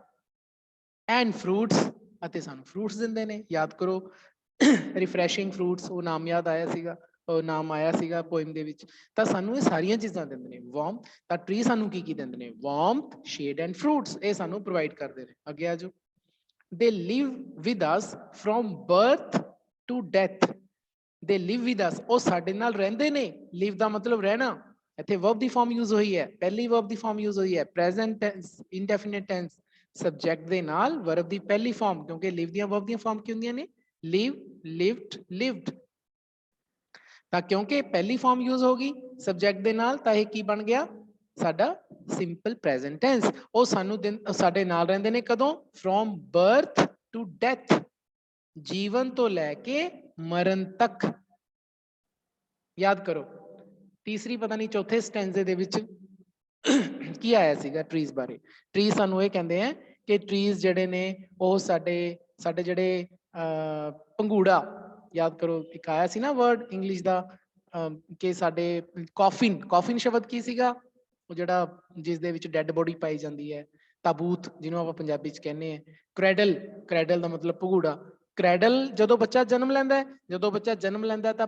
ਐਂਡ ਫਰੂਟਸ, ਅਤੇ ਸਾਨੂੰ ਫਰੂਟਸ ਦਿੰਦੇ ਨੇ। ਯਾਦ ਕਰੋ ਰਿਫਰੈਸ਼ਿੰਗ ਫਰੂਟਸ, ਉਹ ਨਾਮ ਯਾਦ ਆਇਆ ਸੀਗਾ, ਉਹ ਨਾਮ ਆਇਆ ਸੀਗਾ ਪੋਇਮ ਦੇ ਵਿੱਚ। ਤਾਂ ਸਾਨੂੰ ਇਹ ਸਾਰੀਆਂ ਚੀਜ਼ਾਂ ਦਿੰਦੇ ਨੇ। ਵਾਰਮ, ਤਾਂ ਟਰੀ ਸਾਨੂੰ ਕੀ ਕੀ ਦਿੰਦੇ ਨੇ? ਵਾਰਮਥ, ਸ਼ੇਡ ਐਂਡ ਫਰੂਟਸ, ਇਹ ਸਾਨੂੰ ਪ੍ਰੋਵਾਈਡ ਕਰਦੇ ਨੇ। ਅੱਗੇ ਆ ਜਾਓ। They live with us from birth to death. They live with us, ਉਹ ਸਾਡੇ ਨਾਲ ਰਹਿੰਦੇ ਨੇ। live ਦਾ ਮਤਲਬ ਰਹਿਣਾ। ਇੱਥੇ verb ਦੀ ਫਾਰਮ ਯੂਜ਼ ਹੋਈ ਹੈ, ਪਹਿਲੀ verb ਦੀ ਫਾਰਮ ਯੂਜ਼ ਹੋਈ ਹੈ, present tense, indefinite tense, subject ਦੇ ਨਾਲ verb ਦੀ ਪਹਿਲੀ ਫਾਰਮ, ਕਿਉਂਕਿ live ਦੀਆਂ verb ਦੀਆਂ ਫਾਰਮ ਕੀ ਹੁੰਦੀਆਂ ਨੇ? live, lived, lived। ਤਾਂ ਕਿਉਂਕਿ ਪਹਿਲੀ ਫਾਰਮ ਯੂਜ਼ ਹੋ ਗਈ subject ਦੇ ਨਾਲ, ਤਾਂ ਇਹ ਕੀ ਬਣ ਗਿਆ? ਸਾਡਾ ਸਿੰਪਲ ਪ੍ਰੈਜ਼ੈਂਟ ਟੈਂਸ। ਉਹ ਸਾਨੂੰ ਸਾਡੇ ਨਾਲ ਰਹਿੰਦੇ ਨੇ ਕਦੋਂ? ਫਰੋਮ ਬਰਥ ਟੂ ਡੈਥ, ਜੀਵਨ ਤੋਂ ਲੈ ਕੇ ਮਰਨ ਤੱਕ। ਯਾਦ ਕਰੋ ਤੀਸਰੀ ਪਤਾ ਨਹੀਂ ਚੌਥੇ ਸਟੈਂਜ਼ੇ ਦੇ ਵਿੱਚ ਕੀ ਆਇਆ ਸੀਗਾ ਟਰੀਜ਼ ਬਾਰੇ। ਟਰੀਜ਼ ਸਾਨੂੰ ਇਹ ਕਹਿੰਦੇ ਆ ਕਿ ਟਰੀਜ਼ ਜਿਹੜੇ ਨੇ ਉਹ ਸਾਡੇ ਜਿਹੜੇ ਪੰਗੂੜਾ, ਯਾਦ ਕਰੋ ਇੱਕ ਆਇਆ ਸੀ ਨਾ ਵਰਡ ਇੰਗਲਿਸ਼ ਦਾ ਕਿ ਸਾਡੇ ਕੌਫਿਨ ਸ਼ਬਦ ਕੀ ਸੀਗਾ? ਉਹ ਜਿਹੜਾ ਜਿਸ ਦੇ ਵਿੱਚ ਡੈੱਡ ਬੋਡੀ ਪਾਈ ਜਾਂਦੀ ਹੈ, ਤਾਬੂਤ ਜਿਹਨੂੰ ਆਪਾਂ ਪੰਜਾਬੀ ਚ ਕਹਿੰਦੇ ਆ। ਕ੍ਰੈਡਲ ਦਾ ਮਤਲਬ ਭਗੂੜਾ। ਕ੍ਰੈਡਲ ਜਦੋਂ ਬੱਚਾ ਜਨਮ ਲੈਂਦਾ ਤਾਂ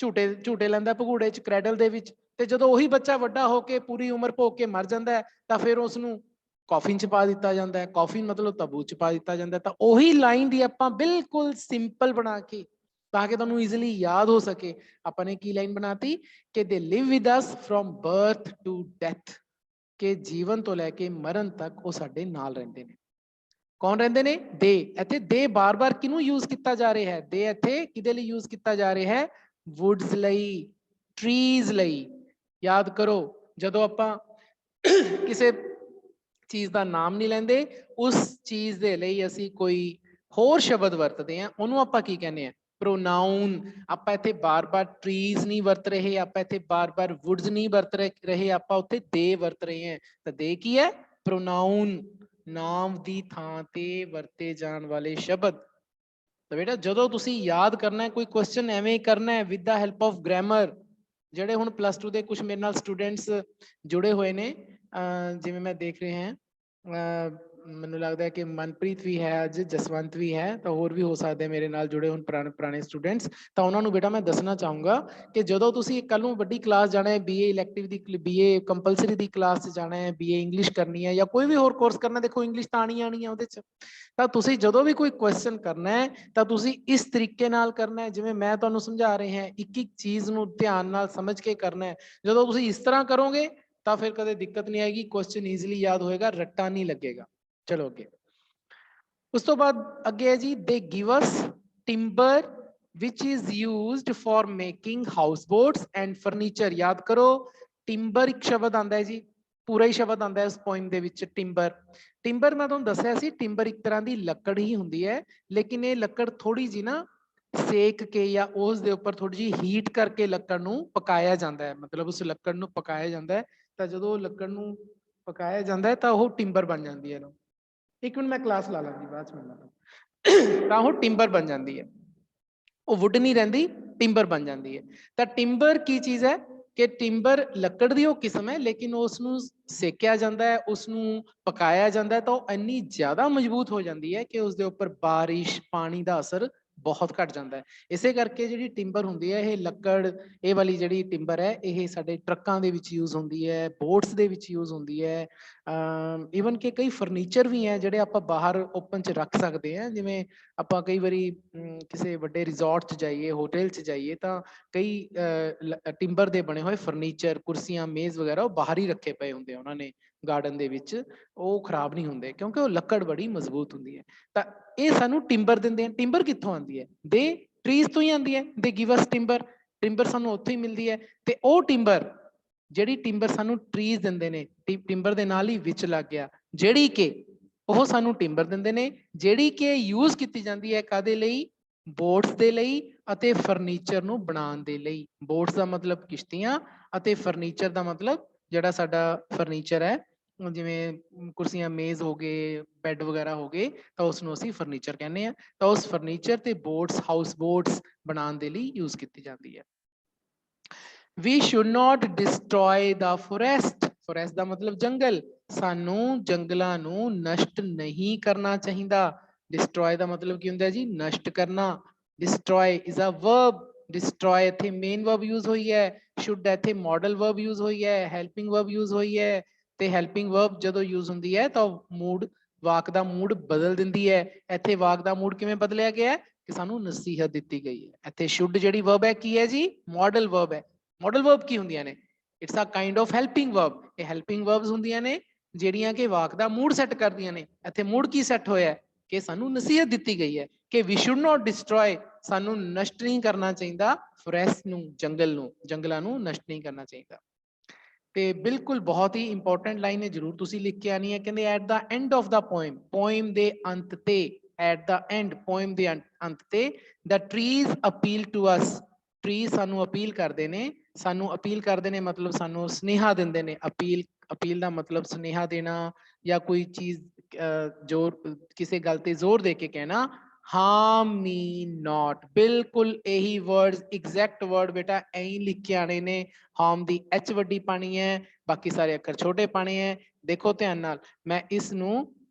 ਝੂਟੇ ਲੈਂਦਾ ਭਗੂੜੇ ਚ, ਕ੍ਰੈਡਲ ਦੇ ਵਿੱਚ। ਤੇ ਜਦੋਂ ਉਹੀ ਬੱਚਾ ਵੱਡਾ ਹੋ ਕੇ ਪੂਰੀ ਉਮਰ ਭੋਗ ਕੇ ਮਰ ਜਾਂਦਾ ਹੈ ਤਾਂ ਫਿਰ ਉਸਨੂੰ ਕੌਫਿਨ ਚ ਪਾ ਦਿੱਤਾ ਜਾਂਦਾ ਹੈ। ਕੌਫਿਨ ਮਤਲਬ ਤਾਬੂਤ ਚ ਪਾ ਦਿੱਤਾ ਜਾਂਦਾ। ਤਾਂ ਉਹੀ ਲਾਈਨ ਦੀ ਆਪਾਂ ਬਿਲਕੁਲ ਸਿੰਪਲ ਬਣਾ ਕੇ, ਤਾਂ ਕਿ ਤੁਹਾਨੂੰ ਈਜ਼ੀਲੀ ਯਾਦ ਹੋ ਸਕੇ, ਆਪਾਂ ਨੇ ਕੀ ਲਾਈਨ ਬਣਾਤੀ ਕਿ they live with us from birth to death, ਕਿ ਜੀਵਨ ਤੋਂ ਲੈ ਕੇ ਮਰਨ ਤੱਕ ਉਹ ਸਾਡੇ ਨਾਲ ਰਹਿੰਦੇ ਨੇ। ਕੌਣ ਰਹਿੰਦੇ ਨੇ? ਦੇ। ਇੱਥੇ ਦੇ ਬਾਰ-ਬਾਰ ਕਿਹਨੂੰ ਯੂਜ਼ ਕੀਤਾ ਜਾ ਰਿਹਾ ਹੈ? ਦੇ ਇੱਥੇ ਕਿਹਦੇ ਲਈ ਯੂਜ਼ ਕੀਤਾ ਜਾ ਰਿਹਾ ਹੈ? ਵੁੱਡਸ ਲਈ, ਟਰੀਜ਼ ਲਈ। ਯਾਦ ਕਰੋ ਜਦੋਂ ਆਪਾਂ ਕਿਸੇ ਚੀਜ਼ ਦਾ ਨਾਮ ਨਹੀਂ ਲੈਂਦੇ, ਉਸ ਚੀਜ਼ ਦੇ ਲਈ ਅਸੀਂ ਕੋਈ ਹੋਰ ਸ਼ਬਦ ਵਰਤਦੇ ਹਾਂ, ਉਹਨੂੰ ਆਪਾਂ ਕੀ ਕਹਿੰਦੇ ਆ? ਪ੍ਰੋਨਾਊਨ। ਆਪਾਂ ਇੱਥੇ ਬਾਰ-ਬਾਰ ਟਰੀਜ਼ ਨਹੀਂ ਵਰਤ ਰਹੇ, ਆਪਾਂ ਇੱਥੇ ਬਾਰ-ਬਾਰ ਵੁੱਡਸ ਨਹੀਂ ਵਰਤ ਰਹੇ, ਆਪਾਂ ਉੱਥੇ ਦੇ ਵਰਤ ਰਹੇ ਹਾਂ। ਤਾਂ ਦੇ ਕੀ ਹੈ? ਪ੍ਰੋਨਾਊਨ, ਨਾਮ ਦੀ ਥਾਂ ਤੇ ਵਰਤੇ ਜਾਣ ਵਾਲੇ ਸ਼ਬਦ। ਤਾਂ ਬੇਟਾ ਜਦੋਂ ਤੁਸੀਂ ਯਾਦ ਕਰਨਾ ਹੈ ਕੋਈ ਕੁਐਸਚਨ ਐਵੇਂ ਹੀ ਕਰਨਾ ਹੈ with the help of grammar. ਜਿਹੜੇ ਹੁਣ +2 ਦੇ ਕੁਝ ਮੇਰੇ ਨਾਲ ਸਟੂਡੈਂਟਸ ਜੁੜੇ ਹੋਏ ਨੇ, ਜਿਵੇਂ ਮੈਂ ਦੇਖ ਰਹੇ ਹਾਂ ਮੈਨੂੰ ਲੱਗਦਾ ਹੈ ਕਿ ਮਨਪ੍ਰੀਤ ਵੀ ਹੈ, ਅੱਜ ਜਸਵੰਤ ਵੀ ਹੈ, ਤਾਂ ਹੋਰ ਵੀ ਹੋ ਸਕਦੇ ਮੇਰੇ ਨਾਲ ਜੁੜੇ ਹੁਣ ਪੁਰਾਣੇ ਸਟੂਡੈਂਟਸ। ਤਾਂ ਉਹਨਾਂ ਨੂੰ ਬੇਟਾ ਮੈਂ ਦੱਸਣਾ ਚਾਹੂੰਗਾ ਕਿ ਜਦੋਂ ਤੁਸੀਂ ਕੱਲ ਨੂੰ ਵੱਡੀ ਕਲਾਸ ਜਾਣਾ ਹੈ, BA ਇਲੈਕਟਿਵ ਦੀ, BA ਕੰਪਲਸਰੀ ਦੀ ਕਲਾਸ 'ਚ ਜਾਣਾ ਹੈ, BA ਇੰਗਲਿਸ਼ ਕਰਨੀ ਹੈ ਜਾਂ ਕੋਈ ਵੀ ਹੋਰ ਕੋਰਸ ਕਰਨਾ, ਦੇਖੋ ਇੰਗਲਿਸ਼ ਤਾਂ ਆਣੀ ਹੈ ਉਹਦੇ 'ਚ। ਤਾਂ ਤੁਸੀਂ ਜਦੋਂ ਵੀ ਕੋਈ ਕੁਐਸਚਨ ਕਰਨਾ ਹੈ ਤਾਂ ਤੁਸੀਂ ਇਸ ਤਰੀਕੇ ਨਾਲ ਕਰਨਾ ਹੈ ਜਿਵੇਂ ਮੈਂ ਤੁਹਾਨੂੰ ਸਮਝਾ ਰਹੇ ਹਾਂ, ਇੱਕ ਇੱਕ ਚੀਜ਼ ਨੂੰ ਧਿਆਨ ਨਾਲ ਸਮਝ ਕੇ ਕਰਨਾ ਹੈ। ਜਦੋਂ ਤੁਸੀਂ ਇਸ ਤਰ੍ਹਾਂ ਕਰੋਗੇ ਤਾਂ ਫਿਰ ਕਦੇ ਦਿੱਕਤ ਨਹੀਂ ਆਏਗੀ, ਕੁਐਸਚਨ ਈਜ਼ੀਲੀ ਯਾਦ ਹੋਏਗਾ, ਰੱਟਾ ਨਹੀਂ ਲੱਗੇਗਾ। ਚਲੋ ਅੱਗੇ। ਉਸ ਤੋਂ ਬਾਅਦ ਅੱਗੇ ਹੈ ਜੀ, ਦੇ give us timber which is used for making houseboats and furniture। ਯਾਦ ਕਰੋ ਟਿੰਬਰ ਇੱਕ ਸ਼ਬਦ ਆਂਦਾ ਹੈ ਜੀ, ਪੂਰਾ ਹੀ ਸ਼ਬਦ ਆਂਦਾ ਹੈ ਇਸ ਪੋਇਮ ਦੇ ਵਿੱਚ। ਟਿੰਬਰ ਮੈਂ ਤੁਹਾਨੂੰ ਦੱਸਿਆ ਸੀ, ਟਿੰਬਰ ਇੱਕ ਤਰ੍ਹਾਂ ਦੀ ਲੱਕੜ ਹੀ ਹੁੰਦੀ ਹੈ, ਲੇਕਿਨ ਇਹ ਲੱਕੜ ਥੋੜੀ ਜੀ ਨਾ ਸੇਕ ਕੇ ਜਾਂ ਉਸ ਦੇ ਉੱਪਰ ਥੋੜੀ ਜੀ ਹੀਟ ਕਰਕੇ ਲੱਕੜ ਨੂੰ ਪਕਾਇਆ ਜਾਂਦਾ ਹੈ, ਮਤਲਬ ਉਸ ਲੱਕੜ ਨੂੰ ਪਕਾਇਆ ਜਾਂਦਾ ਹੈ। ਤਾਂ ਜਦੋਂ ਲੱਕੜ ਨੂੰ ਪਕਾਇਆ ਜਾਂਦਾ ਹੈ ਤਾਂ ਉਹ ਟਿੰਬਰ ਬਣ ਜਾਂਦੀ ਹੈ। ਇੱਕ ਮਿੰਟ ਮੈਂ ਕਲਾਸ ਲਾ ਲਾਂਗੀ, ਬਾਅਦ ਚ ਮਿਲਾਂਗਾ। ਤਾਂ ਉਹ ਟਿੰਬਰ ਬਣ ਜਾਂਦੀ ਹੈ, ਉਹ ਵੁੱਡ ਨਹੀਂ ਰਹਿੰਦੀ, ਟਿੰਬਰ ਬਣ ਜਾਂਦੀ ਹੈ। ਤਾਂ ਟਿੰਬਰ ਕੀ ਚੀਜ਼ ਹੈ ਕਿ ਟਿੰਬਰ ਲੱਕੜ ਦੀ ਉਹ ਕਿਸਮ ਹੈ, ਲੇਕਿਨ ਉਸ ਨੂੰ ਸੇਕਿਆ ਜਾਂਦਾ ਹੈ, ਉਸ ਨੂੰ ਪਕਾਇਆ ਜਾਂਦਾ ਹੈ ਤਾਂ ਉਹ ਇੰਨੀ ਜ਼ਿਆਦਾ ਮਜ਼ਬੂਤ ਹੋ ਜਾਂਦੀ ਹੈ ਕਿ ਉਸ ਦੇ ਉੱਪਰ ਬਾਰਿਸ਼, ਪਾਣੀ ਦਾ ਅਸਰ ਬਹੁਤ ਘਟ ਜਾਂਦਾ ਹੈ। ਇਸੇ ਕਰਕੇ ਜਿਹੜੀ ਟਿੰਬਰ ਹੁੰਦੀ ਹੈ, ਇਹ ਲੱਕੜ, ਇਹ ਵਾਲੀ ਜਿਹੜੀ ਟਿੰਬਰ ਹੈ, ਇਹ ਸਾਡੇ ਟਰੱਕਾਂ ਦੇ ਵਿੱਚ ਯੂਜ਼ ਹੁੰਦੀ ਹੈ, ਬੋਟਸ ਦੇ ਵਿੱਚ ਯੂਜ਼ ਹੁੰਦੀ ਹੈ। ਈਵਨ ਕਿ ਕਈ ਫਰਨੀਚਰ ਵੀ ਹੈ ਜਿਹੜੇ ਆਪਾਂ ਬਾਹਰ ਓਪਨ 'ਚ ਰੱਖ ਸਕਦੇ ਹਾਂ। ਜਿਵੇਂ ਆਪਾਂ ਕਈ ਵਾਰੀ ਕਿਸੇ ਵੱਡੇ ਰਿਜ਼ੋਰਟ 'ਚ ਜਾਈਏ, ਹੋਟਲ 'ਚ ਜਾਈਏ, ਤਾਂ ਕਈ ਟਿੰਬਰ ਦੇ ਬਣੇ ਹੋਏ ਫਰਨੀਚਰ, ਕੁਰਸੀਆਂ, ਮੇਜ਼ ਵਗੈਰਾ ਉਹ ਬਾਹਰ ਹੀ ਰੱਖੇ ਪਏ ਹੁੰਦੇ ਆ ਉਹਨਾਂ ਨੇ ਗਾਰਡਨ ਦੇ ਵਿੱਚ, ਉਹ ਖਰਾਬ ਨਹੀਂ ਹੁੰਦੇ ਕਿਉਂਕਿ ਉਹ ਲੱਕੜ ਬੜੀ ਮਜ਼ਬੂਤ ਹੁੰਦੀ ਹੈ। ਤਾਂ ਇਹ ਸਾਨੂੰ ਟਿੰਬਰ ਦਿੰਦੇ ਆ। ਟਿੰਬਰ ਕਿੱਥੋਂ ਆਉਂਦੀ ਹੈ? ਦੇ ਟਰੀਜ਼ ਤੋਂ ਹੀ ਆਉਂਦੀ ਹੈ। ਦੇ ਗਿਵ ਅਸ ਟਿੰਬਰ, ਟਿੰਬਰ ਸਾਨੂੰ ਉੱਥੋਂ ਹੀ ਮਿਲਦੀ ਹੈ। ਤੇ ਉਹ ਟਿੰਬਰ, ਜਿਹੜੀ ਟਿੰਬਰ ਸਾਨੂੰ ਟਰੀਜ਼ ਦਿੰਦੇ ਨੇ, ਟਿੰਬਰ ਦੇ ਨਾਲ ਹੀ ਵਿੱਚ ਲੱਗ ਗਿਆ, ਜਿਹੜੀ ਕਿ ਉਹ ਸਾਨੂੰ ਟਿੰਬਰ ਦਿੰਦੇ ਨੇ, ਜਿਹੜੀ ਕਿ ਯੂਜ਼ ਕੀਤੀ ਜਾਂਦੀ ਹੈ ਕਾਦੇ ਲਈ? ਬੋਟਸ ਦੇ ਲਈ ਅਤੇ ਫਰਨੀਚਰ ਨੂੰ ਬਣਾਉਣ ਦੇ ਲਈ। ਬੋਟਸ ਦਾ ਮਤਲਬ ਕਿਸ਼ਤੀਆਂ ਅਤੇ ਫਰਨੀਚਰ ਦਾ ਮਤਲਬ ਜਿਹੜਾ ਸਾਡਾ ਫਰਨੀਚਰ ਹੈ, ਜਿਵੇਂ ਕੁਰਸੀਆਂ ਮੇਜ਼ ਹੋ ਗਏ, ਬੈੱਡ ਵਗੈਰਾ ਹੋ ਗਏ, ਤਾਂ ਉਸ ਨੂੰ ਅਸੀਂ ਫਰਨੀਚਰ ਕਹਿੰਦੇ ਆ। ਤਾਂ ਉਸ ਫਰਨੀਚਰ ਤੇ ਬੋਰਡਸ, ਹਾਊਸ ਬੋਰਡਸ ਬਣਾਉਣ ਦੇ ਲਈ ਯੂਜ਼ ਕੀਤੀ ਜਾਂਦੀ ਹੈ। We should not destroy the forest. Forest ਦਾ ਮਤਲਬ ਜੰਗਲ। ਸਾਨੂੰ ਜੰਗਲਾਂ ਨੂੰ ਨਸ਼ਟ ਨਹੀਂ ਕਰਨਾ ਚਾਹੀਦਾ। Destroy ਦਾ ਮਤਲਬ ਕੀ ਹੁੰਦਾ ਜੀ? ਨਸ਼ਟ ਕਰਨਾ। Destroy is a verb. Destroy ਇੱਥੇ main verb use ਹੋਈ ਹੈ। Should ਇੱਥੇ modal verb use ਹੋਈ ਹੈ। Helping verb use ਹੋਈ ਹੈ। ਤੇ helping verb ਜਦੋਂ use ਹੁੰਦੀ ਹੈ ਤਾਂ ਮੂਡ, ਵਾਕ ਦਾ ਮੂਡ ਬਦਲ ਦਿੰਦੀ ਹੈ। ਇੱਥੇ ਵਾਕ ਦਾ ਮੂਡ ਕਿਵੇਂ ਬਦਲਿਆ ਗਿਆ ਹੈ ਕਿ ਸਾਨੂੰ ਨਸੀਹਤ ਦਿੱਤੀ ਗਈ ਹੈ। ਇੱਥੇ should ਜਿਹੜੀ verb ਹੈ ਕੀ ਹੈ ਜੀ? modal verb ਹੈ। ਮੋਡਲ ਵਰਬ ਕੀ ਹੁੰਦੀਆਂ ਨੇ? It's a kind of helping verb. ਇਹ ਹੈਲਪਿੰਗ ਵਰਬਸ ਹੁੰਦੀਆਂ ਨੇ ਜਿਹੜੀਆਂ ਕਿ ਵਾਕ ਦਾ ਮੂਡ ਸੈੱਟ ਕਰਦੀਆਂ ਨੇ। ਇੱਥੇ ਮੂਡ ਕੀ ਸੈੱਟ ਹੋਇਆ ਕਿ ਸਾਨੂੰ ਨਸੀਹਤ ਦਿੱਤੀ ਗਈ ਹੈ ਕਿ ਵੀ ਸ਼ੁਡ ਨਾਟ ਡਿਸਟਰੋਏ, ਸਾਨੂੰ ਨਸ਼ਟ ਨਹੀਂ ਕਰਨਾ ਚਾਹੀਦਾ ਫੋਰੈਸਟ ਨੂੰ, ਜੰਗਲ ਨੂੰ, ਜੰਗਲਾਂ ਨੂੰ ਨਸ਼ਟ ਨਹੀਂ ਕਰਨਾ ਚਾਹੀਦਾ। ਤੇ ਬਿਲਕੁਲ ਬਹੁਤ ਹੀ ਇੰਪੋਰਟੈਂਟ ਲਾਈਨ ਹੈ, ਜ਼ਰੂਰ ਤੁਸੀਂ ਲਿਖ ਕੇ ਆਣੀ ਹੈ। ਕਹਿੰਦੇ at the and of the poem, poem ਦੇ ਅੰਤ ਤੇ, ਐਟ ਦਾ ਐਂਡ, ਪੋਇਮ ਦੇ ਅੰਤ ਤੇ, the trees appeal to us. Tree ਸਾਨੂੰ ਅਪੀਲ ਕਰਦੇ ਨੇ, ਸਾਨੂੰ ਅਪੀਲ ਕਰਦੇ ਨੇ ਮਤਲਬ ਸਾਨੂੰ ਸੁਨੇਹਾ ਦਿੰਦੇ ਨੇ। ਅਪੀਲ, ਅਪੀਲ ਦਾ ਮਤਲਬ ਸੁਨੇਹਾ ਦੇਣਾ ਜਾਂ ਕੋਈ ਚੀਜ਼ ਜ਼ੋਰ, ਕਿਸੇ ਗੱਲ ਤੇ ਜ਼ੋਰ ਦੇ ਕੇ ਕਹਿਣਾ। harm me not, ਬਿਲਕੁਲ ਇਹੀ ਵਰਡਸ, ਐਗਜ਼ੈਕਟ ਵਰਡ ਬੇਟਾ ਐਂ ਲਿਖ ਕੇ ਆਣੇ ਨੇ। harm ਦੀ h ਵੱਡੀ ਪਾਣੀ ਹੈ, ਬਾਕੀ ਸਾਰੇ ਅੱਖਰ ਛੋਟੇ ਪਾਣੇ ਹੈ। ਦੇਖੋ ਧਿਆਨ ਨਾਲ, ਮੈਂ ਇਸ ਨੂੰ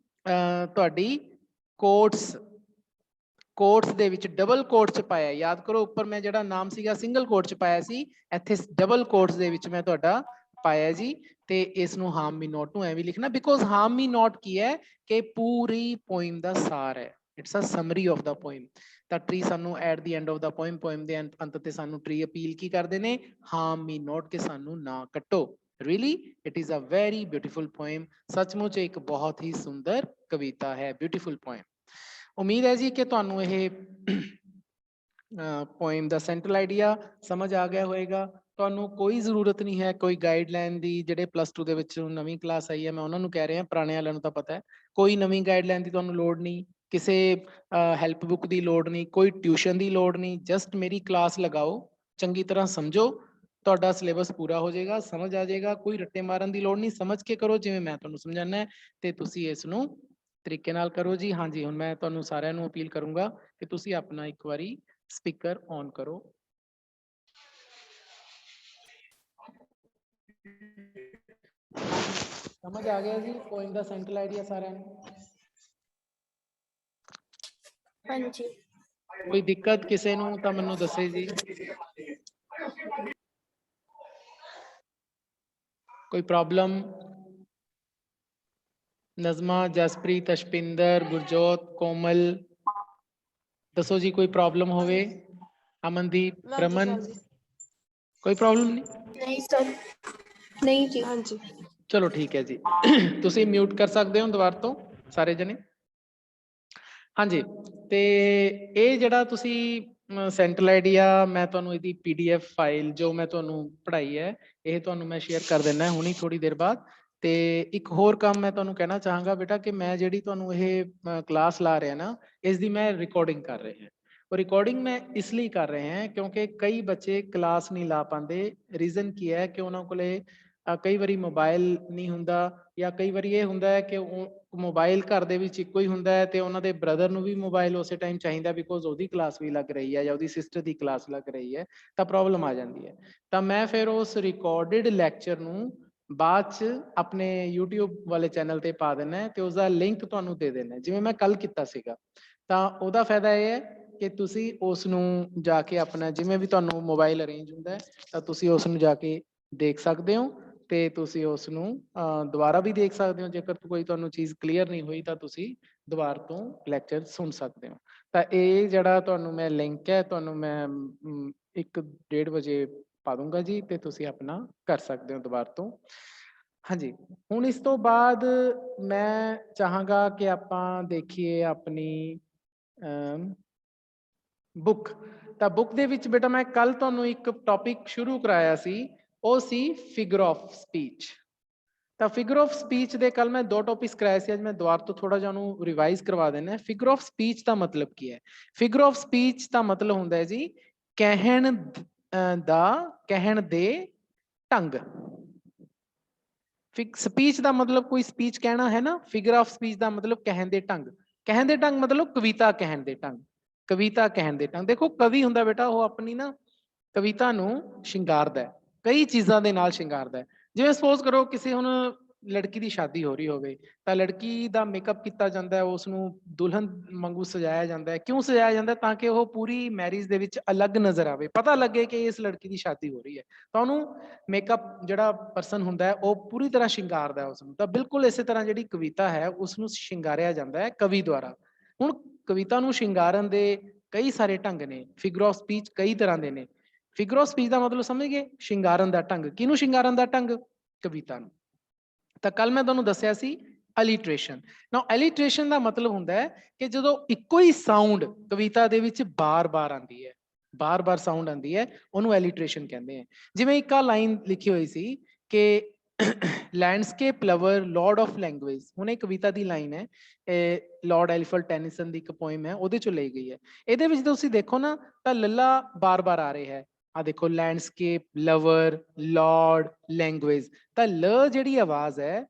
ਤੁਹਾਡੀ ਕੋਟਸ, ਕੋਟਸ ਦੇ ਵਿੱਚ ਡਬਲ ਕੋਟਸ ਚ ਪਾਇਆ। ਯਾਦ ਕਰੋ ਉੱਪਰ ਮੈਂ ਜਿਹੜਾ ਨਾਮ ਸੀਗਾ ਸਿੰਗਲ ਕੋਟ ਚ ਪਾਇਆ ਸੀ, ਇੱਥੇ ਡਬਲ ਕੋਟਸ ਦੇ ਵਿੱਚ ਮੈਂ ਤੁਹਾਡਾ ਪਾਇਆ ਜੀ। ਤੇ ਇਸ ਨੂੰ ਹਾਰਮ ਮੀ ਨੋਟ ਨੂੰ ਐਵੇਂ ਲਿਖਣਾ, ਬਿਕੋਜ਼ ਹਾਰਮ ਮੀ ਨੋਟ ਕੀ ਹੈ ਕਿ ਪੂਰੀ ਪੋਇਮ ਦਾ ਸਾਰ ਹੈ। It's a summary of the poem. ਤਾਂ ਟਰੀ ਸਾਨੂੰ at the end of the poem, poem ਦੇ ਅੰਤ ਤੇ ਸਾਨੂੰ ਟਰੀ ਅਪੀਲ ਕੀ ਕਰਦੇ ਨੇ? ਹਾਰਮ ਮੀ ਨੋਟ, ਕਿ ਸਾਨੂੰ ਨਾ ਕੱਟੋ। really it is a very beautiful poem। ਸੱਚਮੁੱਚ ਇੱਕ ਬਹੁਤ ਹੀ ਸੁੰਦਰ ਕਵਿਤਾ ਹੈ, ਬਿਊਟੀਫੁਲ ਪੋਇਮ। ਉਮੀਦ ਹੈ ਜੀ ਕਿ ਤੁਹਾਨੂੰ ਇਹ ਪੋਇਮ ਦਾ ਸੈਂਟਰਲ ਆਈਡੀਆ ਸਮਝ ਆ ਗਿਆ ਹੋਏਗਾ। ਤੁਹਾਨੂੰ ਕੋਈ ਜ਼ਰੂਰਤ ਨਹੀਂ ਹੈ ਕੋਈ ਗਾਈਡਲਾਈਨ ਦੀ। ਜਿਹੜੇ +2 ਦੇ ਵਿੱਚ ਨਵੀਂ ਕਲਾਸ ਆਈ ਹੈ, ਮੈਂ ਉਹਨਾਂ ਨੂੰ ਕਹਿ ਰਿਹਾ, ਪੁਰਾਣੇ ਵਾਲਿਆਂ ਨੂੰ ਤਾਂ ਪਤਾ ਹੈ, ਕੋਈ ਨਵੀਂ ਗਾਈਡਲਾਈਨ ਦੀ ਤੁਹਾਨੂੰ ਲੋੜ ਨਹੀਂ, ਕਿਸੇ ਹੈਲਪ ਬੁੱਕ ਦੀ ਲੋੜ ਨਹੀਂ, ਕੋਈ ਟਿਊਸ਼ਨ ਦੀ ਲੋੜ ਨਹੀਂ। ਜਸਟ ਮੇਰੀ ਕਲਾਸ ਲਗਾਓ, ਚੰਗੀ ਤਰ੍ਹਾਂ ਸਮਝੋ, ਤੁਹਾਡਾ ਸਿਲੇਬਸ ਪੂਰਾ ਹੋ ਜਾਏਗਾ, ਸਮਝ ਆ ਜਾਏਗਾ। ਕੋਈ ਰੱਟੇ ਮਾਰਨ ਦੀ ਲੋੜ ਨਹੀਂ, ਸਮਝ ਕੇ ਕਰੋ ਜਿਵੇਂ ਮੈਂ ਤੁਹਾਨੂੰ ਸਮਝਾਉਣਾ ਹੈ, ਤੇ ਤੁਸੀਂ ਇਸ ਨੂੰ ਤਰੀਕੇ ਨਾਲ ਕਰੋ ਜੀ। ਹਾਂਜੀ, ਹੁਣ ਮੈਂ ਤੁਹਾਨੂੰ ਸਾਰਿਆਂ ਨੂੰ ਅਪੀਲ ਕਰੂੰਗਾ ਕਿ ਤੁਸੀਂ ਆਪਣਾ ਇੱਕ ਵਾਰੀ ਸਪੀਕਰ ਔਨ ਕਰੋ। ਸਮਝ ਆ ਗਿਆ ਜੀ ਪੋਇਮ ਦਾ ਸੈਂਟਰਲ ਆਈਡੀਆ ਸਾਰਿਆਂ ਨੂੰ? ਹਾਂਜੀ। ਕੋਈ ਦਿੱਕਤ ਕਿਸੇ ਨੂੰ ਤਾਂ ਮੈਨੂੰ ਦੱਸੇ ਜੀ। ਕੋਈ ਪ੍ਰੋਬਲਮ? ਨਜ਼ਮਾ, ਜਸਪ੍ਰੀਤ, ਅਸ਼ਪਿੰਦਰ, ਗੁਰਜੋਤ, ਕੋਮਲ, ਦੱਸੋ ਜੀ ਕੋਈ ਪ੍ਰੋਬਲਮ ਹੋਵੇ। ਅਮਨਦੀਪ, ਰਮਨ, ਕੋਈ ਪ੍ਰੋਬਲਮ ਨਹੀਂ? ਨਹੀਂ ਸਰ, ਨਹੀਂ ਜੀ। ਹਾਂਜੀ, ਚਲੋ ਠੀਕ ਹੈ ਜੀ। ਤੁਸੀਂ ਮਿਊਟ ਕਰ ਸਕਦੇ ਹੋ ਦੁਬਾਰਾ ਤੋਂ ਸਾਰੇ ਜਣੇ। ਹਾਂਜੀ, ਤੇ ਇਹ ਜਿਹੜਾ ਤੁਸੀਂ ਸੈਂਟਰਲ ਆਈਡੀਆ, ਮੈਂ ਤੁਹਾਨੂੰ ਇਹਦੀ PDF ਫਾਈਲ ਜੋ ਮੈਂ ਤੁਹਾਨੂੰ ਪੜ੍ਹਾਈ ਹੈ, ਇਹ ਤੁਹਾਨੂੰ ਮੈਂ ਸ਼ੇਅਰ ਕਰ ਦਿੰਦਾ ਹੁਣੀ ਥੋੜੀ ਦੇਰ ਬਾਅਦ। ਤੇ ਇੱਕ ਹੋਰ ਕੰਮ ਮੈਂ ਤੁਹਾਨੂੰ ਕਹਿਣਾ ਚਾਹਾਂਗਾ ਬੇਟਾ, ਕਿ ਮੈਂ ਜਿਹੜੀ ਤੁਹਾਨੂੰ ਇਹ ਕਲਾਸ ਲਾ ਰਿਹਾ ਨਾ, ਇਸ ਦੀ ਮੈਂ ਰਿਕਾਰਡਿੰਗ ਕਰ ਰਿਹਾ। ਉਹ ਰਿਕਾਰਡਿੰਗ ਮੈਂ ਇਸ ਲਈ ਕਰ ਰਹੇ ਹਾਂ ਕਿਉਂਕਿ ਕਈ ਬੱਚੇ ਕਲਾਸ ਨਹੀਂ ਲਾ ਪਾਉਂਦੇ। ਰੀਜ਼ਨ ਕੀ ਹੈ ਕਿ ਉਹਨਾਂ ਕੋਲੇ ਕਈ ਵਾਰੀ ਮੋਬਾਈਲ ਨਹੀਂ ਹੁੰਦਾ, ਜਾਂ ਕਈ ਵਾਰੀ ਇਹ ਹੁੰਦਾ ਹੈ ਕਿ ਉਹ ਮੋਬਾਈਲ ਘਰ ਦੇ ਵਿੱਚ ਇੱਕੋ ਹੀ ਹੁੰਦਾ ਹੈ, ਤੇ ਉਹਨਾਂ ਦੇ ਬ੍ਰਦਰ ਨੂੰ ਵੀ ਮੋਬਾਈਲ ਉਸੇ ਟਾਈਮ ਚਾਹੀਦਾ, ਬਿਕੋਜ਼ ਉਹਦੀ ਕਲਾਸ ਵੀ ਲੱਗ ਰਹੀ ਹੈ ਜਾਂ ਉਹਦੀ ਸਿਸਟਰ ਦੀ ਕਲਾਸ ਲੱਗ ਰਹੀ ਹੈ, ਤਾਂ ਪ੍ਰੋਬਲਮ ਆ ਜਾਂਦੀ ਹੈ। ਤਾਂ ਮੈਂ ਫਿਰ ਉਸ ਰਿਕਾਰਡਡ ਲੈਕਚਰ ਨੂੰ ਬਾਅਦ 'ਚ ਆਪਣੇ YouTube ਵਾਲੇ ਚੈਨਲ ਤੇ ਪਾ ਦੇਣਾ, ਤੇ ਉਸਦਾ ਲਿੰਕ ਤੁਹਾਨੂੰ ਦੇ ਦੇਣਾ, ਜਿਵੇਂ ਮੈਂ ਕੱਲ ਕੀਤਾ ਸੀਗਾ। ਤਾਂ ਉਹਦਾ ਫਾਇਦਾ ਇਹ ਹੈ ਕਿ ਤੁਸੀਂ ਉਸ ਨੂੰ ਜਾ ਕੇ ਆਪਣਾ, ਜਿਵੇਂ ਵੀ ਤੁਹਾਨੂੰ ਮੋਬਾਈਲ ਅਰੇਂਜ ਹੁੰਦਾ ਹੈ, ਤਾਂ ਤੁਸੀਂ ਉਸ ਨੂੰ ਜਾ ਕੇ ਦੇਖ ਸਕਦੇ ਹੋ, ਤੇ ਤੁਸੀਂ ਉਸ ਨੂੰ ਦੁਬਾਰਾ ਵੀ ਦੇਖ ਸਕਦੇ ਹੋ। ਜੇਕਰ ਕੋਈ ਤੁਹਾਨੂੰ ਚੀਜ਼ ਕਲੀਅਰ ਨਹੀਂ ਹੋਈ ਤਾਂ ਤੁਸੀਂ ਦੁਬਾਰਾ ਤੋਂ ਲੈਕਚਰ ਸੁਣ ਸਕਦੇ ਹੋ। ਤਾਂ ਇਹ ਜਿਹੜਾ ਤੁਹਾਨੂੰ ਮੈਂ ਲਿੰਕ ਹੈ, ਤੁਹਾਨੂੰ ਮੈਂ 1-1:30 ਵਜੇ ਪਾ ਦੂੰਗਾ ਜੀ, ਤੇ ਤੁਸੀਂ ਆਪਣਾ ਕਰ ਸਕਦੇ ਹੋ ਦੁਬਾਰਾ ਤੋਂ। ਹਾਂਜੀ, ਹੁਣ ਇਸ ਤੋਂ ਬਾਅਦ ਮੈਂ ਚਾਹਾਂਗਾ ਕਿ ਆਪਾਂ ਦੇਖੀਏ ਆਪਣੀ ਬੁੱਕ। ਤਾਂ ਬੁੱਕ ਦੇ ਵਿੱਚ ਬੇਟਾ ਮੈਂ ਕੱਲ ਤੁਹਾਨੂੰ ਇੱਕ ਟੌਪਿਕ ਸ਼ੁਰੂ ਕਰਾਇਆ ਸੀ, ਉਹ ਸੀ ਫਿਗਰ ਆਫ ਸਪੀਚ। ਤਾਂ ਫਿਗਰ ਆਫ ਸਪੀਚ ਦੇ ਕੱਲ ਮੈਂ 2 ਟੌਪਿਕਸ ਕਰਾਏ ਸੀ, ਅੱਜ ਮੈਂ ਦੁਬਾਰਾ ਤੋਂ ਥੋੜਾ ਜਿਹਾ ਉਹਨੂੰ ਰਿਵਾਈਜ਼ ਕਰਵਾ ਦੇਣਾ। ਫਿਗਰ ਆਫ ਸਪੀਚ ਦਾ ਮਤਲਬ ਕੀ ਹੈ? ਫਿਗਰ ਆਫ ਸਪੀਚ ਦਾ ਮਤਲਬ ਹੁੰਦਾ ਹੈ ਜੀ ਕਹਿਣ ਦਾ, ਕਹਿਣ ਦੇ ਢੰਗ। स्पीच का मतलब कोई स्पीच कहना है ना, फिगर ऑफ स्पीच का मतलब कहन दे ढंग, कहन दे ढंग मतलब कविता कहन दे ढंग, कविता कहन दे ढंग। देखो कवि हुंदा बेटा वो अपनी ना कविता ਨੂੰ ਸ਼ਿੰਗਾਰਦਾ ਹੈ, ਕਈ ਚੀਜ਼ਾਂ ਦੇ ਨਾਲ ਸ਼ਿੰਗਾਰਦਾ ਹੈ। ਜਿਵੇਂ ਸਪੋਜ਼ ਕਰੋ ਕਿਸੇ ਹੁਣ ਲੜਕੀ ਦੀ ਸ਼ਾਦੀ ਹੋ ਰਹੀ ਹੋਵੇ ਤਾਂ ਲੜਕੀ ਦਾ ਮੇਕਅਪ ਕੀਤਾ ਜਾਂਦਾ ਹੈ, ਉਸ ਨੂੰ ਦੁਲਹਨ ਵਾਂਗੂ ਸਜਾਇਆ ਜਾਂਦਾ ਹੈ। ਕਿਉਂ ਸਜਾਇਆ ਜਾਂਦਾ? ਤਾਂ ਕਿ ਉਹ ਪੂਰੀ ਮੈਰਿਜ ਦੇ ਵਿੱਚ ਅਲੱਗ ਨਜ਼ਰ ਆਵੇ, ਪਤਾ ਲੱਗੇ ਕਿ ਇਸ ਲੜਕੀ ਦੀ ਸ਼ਾਦੀ ਹੋ ਰਹੀ ਹੈ। ਤਾਂ ਉਹਨੂੰ ਮੇਕਅਪ ਜਿਹੜਾ ਪਰਸਨ ਹੁੰਦਾ ਹੈ ਉਹ ਪੂਰੀ ਤਰ੍ਹਾਂ ਸ਼ਿੰਗਾਰਦਾ ਹੈ ਉਸ ਨੂੰ। ਤਾਂ ਬਿਲਕੁਲ ਇਸੇ ਤਰ੍ਹਾਂ ਜਿਹੜੀ ਕਵਿਤਾ ਹੈ ਉਸ ਨੂੰ ਸ਼ਿੰਗਾਰਿਆ ਜਾਂਦਾ ਹੈ ਕਵੀ ਦੁਆਰਾ। ਹੁਣ ਕਵਿਤਾ ਨੂੰ ਸ਼ਿੰਗਾਰਨ ਦੇ ਕਈ ਸਾਰੇ ਢੰਗ ਨੇ, ਫਿਗਰ ਆਫ ਸਪੀਚ ਕਈ ਤਰ੍ਹਾਂ ਦੇ ਨੇ। ਫਿਗਰ ਆਫ ਸਪੀਚ ਦਾ ਮਤਲਬ ਸਮਝ ਗਏ, ਸ਼ਿੰਗਾਰਨ ਦਾ ਢੰਗ। ਕਿਹਨੂੰ ਸ਼ਿੰਗਾਰਨ ਦਾ ਢੰਗ? ਕਵਿਤਾ ਨੂੰ। ਤਾਂ ਕੱਲ ਮੈਂ ਤੁਹਾਨੂੰ ਦੱਸਿਆ ਸੀ ਅਲੀਟਰੇਸ਼ਨ। ਨਾਓ ਐਲੀਟਰੇਸ਼ਨ ਦਾ ਮਤਲਬ ਹੁੰਦਾ ਹੈ ਕਿ ਜਦੋਂ ਇੱਕੋ ਹੀ ਸਾਊਂਡ ਕਵਿਤਾ ਦੇ ਵਿੱਚ ਬਾਰ-ਬਾਰ ਆਉਂਦੀ ਹੈ, ਬਾਰ-ਬਾਰ ਸਾਊਂਡ ਆਉਂਦੀ ਹੈ, ਉਹਨੂੰ ਐਲੀਟਰੇਸ਼ਨ ਕਹਿੰਦੇ ਆ। ਜਿਵੇਂ ਇੱਕ ਆ ਲਾਈਨ ਲਿਖੀ ਹੋਈ ਸੀ ਕਿ landscape lover Lord of language. ਹੁਣ ਇਹ ਕਵਿਤਾ ਦੀ ਲਾਈਨ ਹੈ, ਲਾਰਡ ਐਲੀਫਲ ਟੈਨੀਸਨ ਦੀ ਇੱਕ ਪੋਇਮ ਹੈ, ਉਹਦੇ ਚੋਂ ਲਈ ਗਈ ਹੈ। ਇਹਦੇ ਵਿੱਚ ਤੁਸੀਂ ਦੇਖੋ ਨਾ ਤਾਂ ਲੱਲਾ ਬਾਰ-ਬਾਰ ਆ ਰਿਹਾ ਹੈ। ਆ ਦੇਖੋ ਲੈਂਡਸਕੇਪ ਲਵਰ ਲਾਰਡ ਲੈਂਗੁਏਜ। ਤਾਂ ਲ ਜਿਹੜੀ ਆਵਾਜ਼ ਹੈ,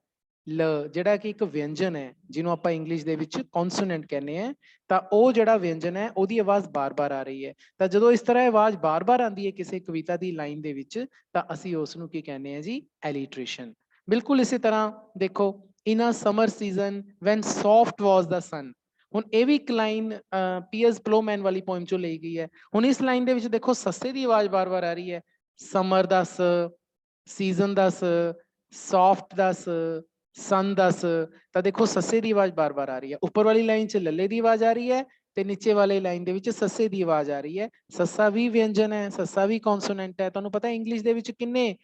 ਲ ਜਿਹੜਾ ਕਿ ਇੱਕ ਵਿਅੰਜਨ ਹੈ ਜਿਹਨੂੰ ਆਪਾਂ ਇੰਗਲਿਸ਼ ਦੇ ਵਿੱਚ ਕੌਨਸੋਨੈਂਟ ਕਹਿੰਦੇ ਆ, ਤਾਂ ਉਹ ਜਿਹੜਾ ਵਿਅੰਜਨ ਹੈ ਉਹਦੀ ਆਵਾਜ਼ ਬਾਰ-ਬਾਰ ਆ ਰਹੀ ਹੈ। ਤਾਂ ਜਦੋਂ ਇਸ ਤਰ੍ਹਾਂ ਆਵਾਜ਼ ਬਾਰ-ਬਾਰ ਆਉਂਦੀ ਹੈ ਕਿਸੇ ਕਵਿਤਾ ਦੀ ਲਾਈਨ ਦੇ ਵਿੱਚ ਤਾਂ ਅਸੀਂ ਉਸ ਨੂੰ ਕੀ ਕਹਿੰਦੇ ਆ ਜੀ? ਐਲੀਟਰੇਸ਼ਨ। ਬਿਲਕੁਲ ਇਸੇ ਤਰ੍ਹਾਂ ਦੇਖੋ, ਇਨ ਅ ਸਮਰ ਸੀਜ਼ਨ ਵੈਨ ਸੌਫਟ ਵਾਜ਼ ਦਾ ਸਨ। ਹੁਣ ਇਹ ਵੀ ਇੱਕ ਲਾਈਨ ਪੀਅਰਸ ਪਲੋਮੈਨ ਵਾਲੀ ਪੋਇਮ ਚੋਂ ਲਈ ਗਈ ਹੈ। ਹੁਣ ਇਸ ਲਾਈਨ ਦੇ ਵਿੱਚ ਦੇਖੋ ਸੱਸੇ ਦੀ ਆਵਾਜ਼ ਬਾਰ-ਬਾਰ ਆ ਰਹੀ ਹੈ, ਸਮਰ ਦਾ ਸ, ਸੀਜ਼ਨ ਦਾ ਸ, ਸੌਫਟ ਦਾ ਸ, ਸਨ ਦਾ ਸ। ਤਾਂ ਦੇਖੋ ਸੱਸੇ ਦੀ ਆਵਾਜ਼ ਬਾਰ-ਬਾਰ ਆ ਰਹੀ ਹੈ। ਉੱਪਰ ਵਾਲੀ ਲਾਈਨ 'ਚ ਲੱਲੇ ਦੀ ਆਵਾਜ਼ ਆ ਰਹੀ ਹੈ ਤੇ ਨੀਚੇ ਵਾਲੇ ਲਾਈਨ ਦੇ ਵਿੱਚ ਸੱਸੇ ਦੀ ਆਵਾਜ਼ ਆ ਰਹੀ ਹੈ। ਸੱਸਾ ਵੀ ਵਿਅੰਜਨ ਹੈ, ਸੱਸਾ ਵੀ ਕੌਨਸੋਨੈਂਟ ਹੈ। ਤੁਹਾਨੂੰ ਪਤਾ ਇੰਗਲਿਸ਼ ਦੇ ਵਿੱਚ ਕਿੰਨੇ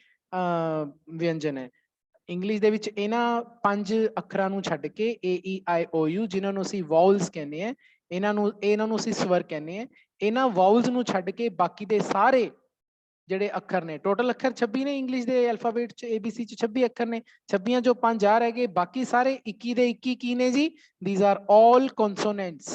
ਵਿਅੰਜਨ ਹੈ? ਇੰਗਲਿਸ਼ ਦੇ ਵਿੱਚ ਇਹਨਾਂ 5 ਅੱਖਰਾਂ ਨੂੰ ਛੱਡ ਕੇ AEIOU, ਜਿਨ੍ਹਾਂ ਨੂੰ ਅਸੀਂ ਵਾਉਲਸ ਕਹਿੰਦੇ ਆ, ਇਹਨਾਂ ਨੂੰ ਅਸੀਂ ਸਵਰ ਕਹਿੰਦੇ ਆ। ਇਹਨਾਂ ਵਾਉਲਸ ਨੂੰ ਛੱਡ ਕੇ ਬਾਕੀ ਦੇ ਸਾਰੇ ਜਿਹੜੇ ਅੱਖਰ ਨੇ, ਟੋਟਲ ਅੱਖਰ 26 ਨੇ ਇੰਗਲਿਸ਼ ਦੇ ਅਲਫਾਬੇਟ 'ਚ, ABC 'ਚ 26 ਅੱਖਰ ਨੇ। 26 ਚੋਂ 5 ਆ ਰਹਿ ਗਏ, ਬਾਕੀ ਸਾਰੇ 21 ਦੇ 21 ਕੀ ਨੇ ਜੀ? These are all ਕੌਨਸੋਨੈਂਟਸ।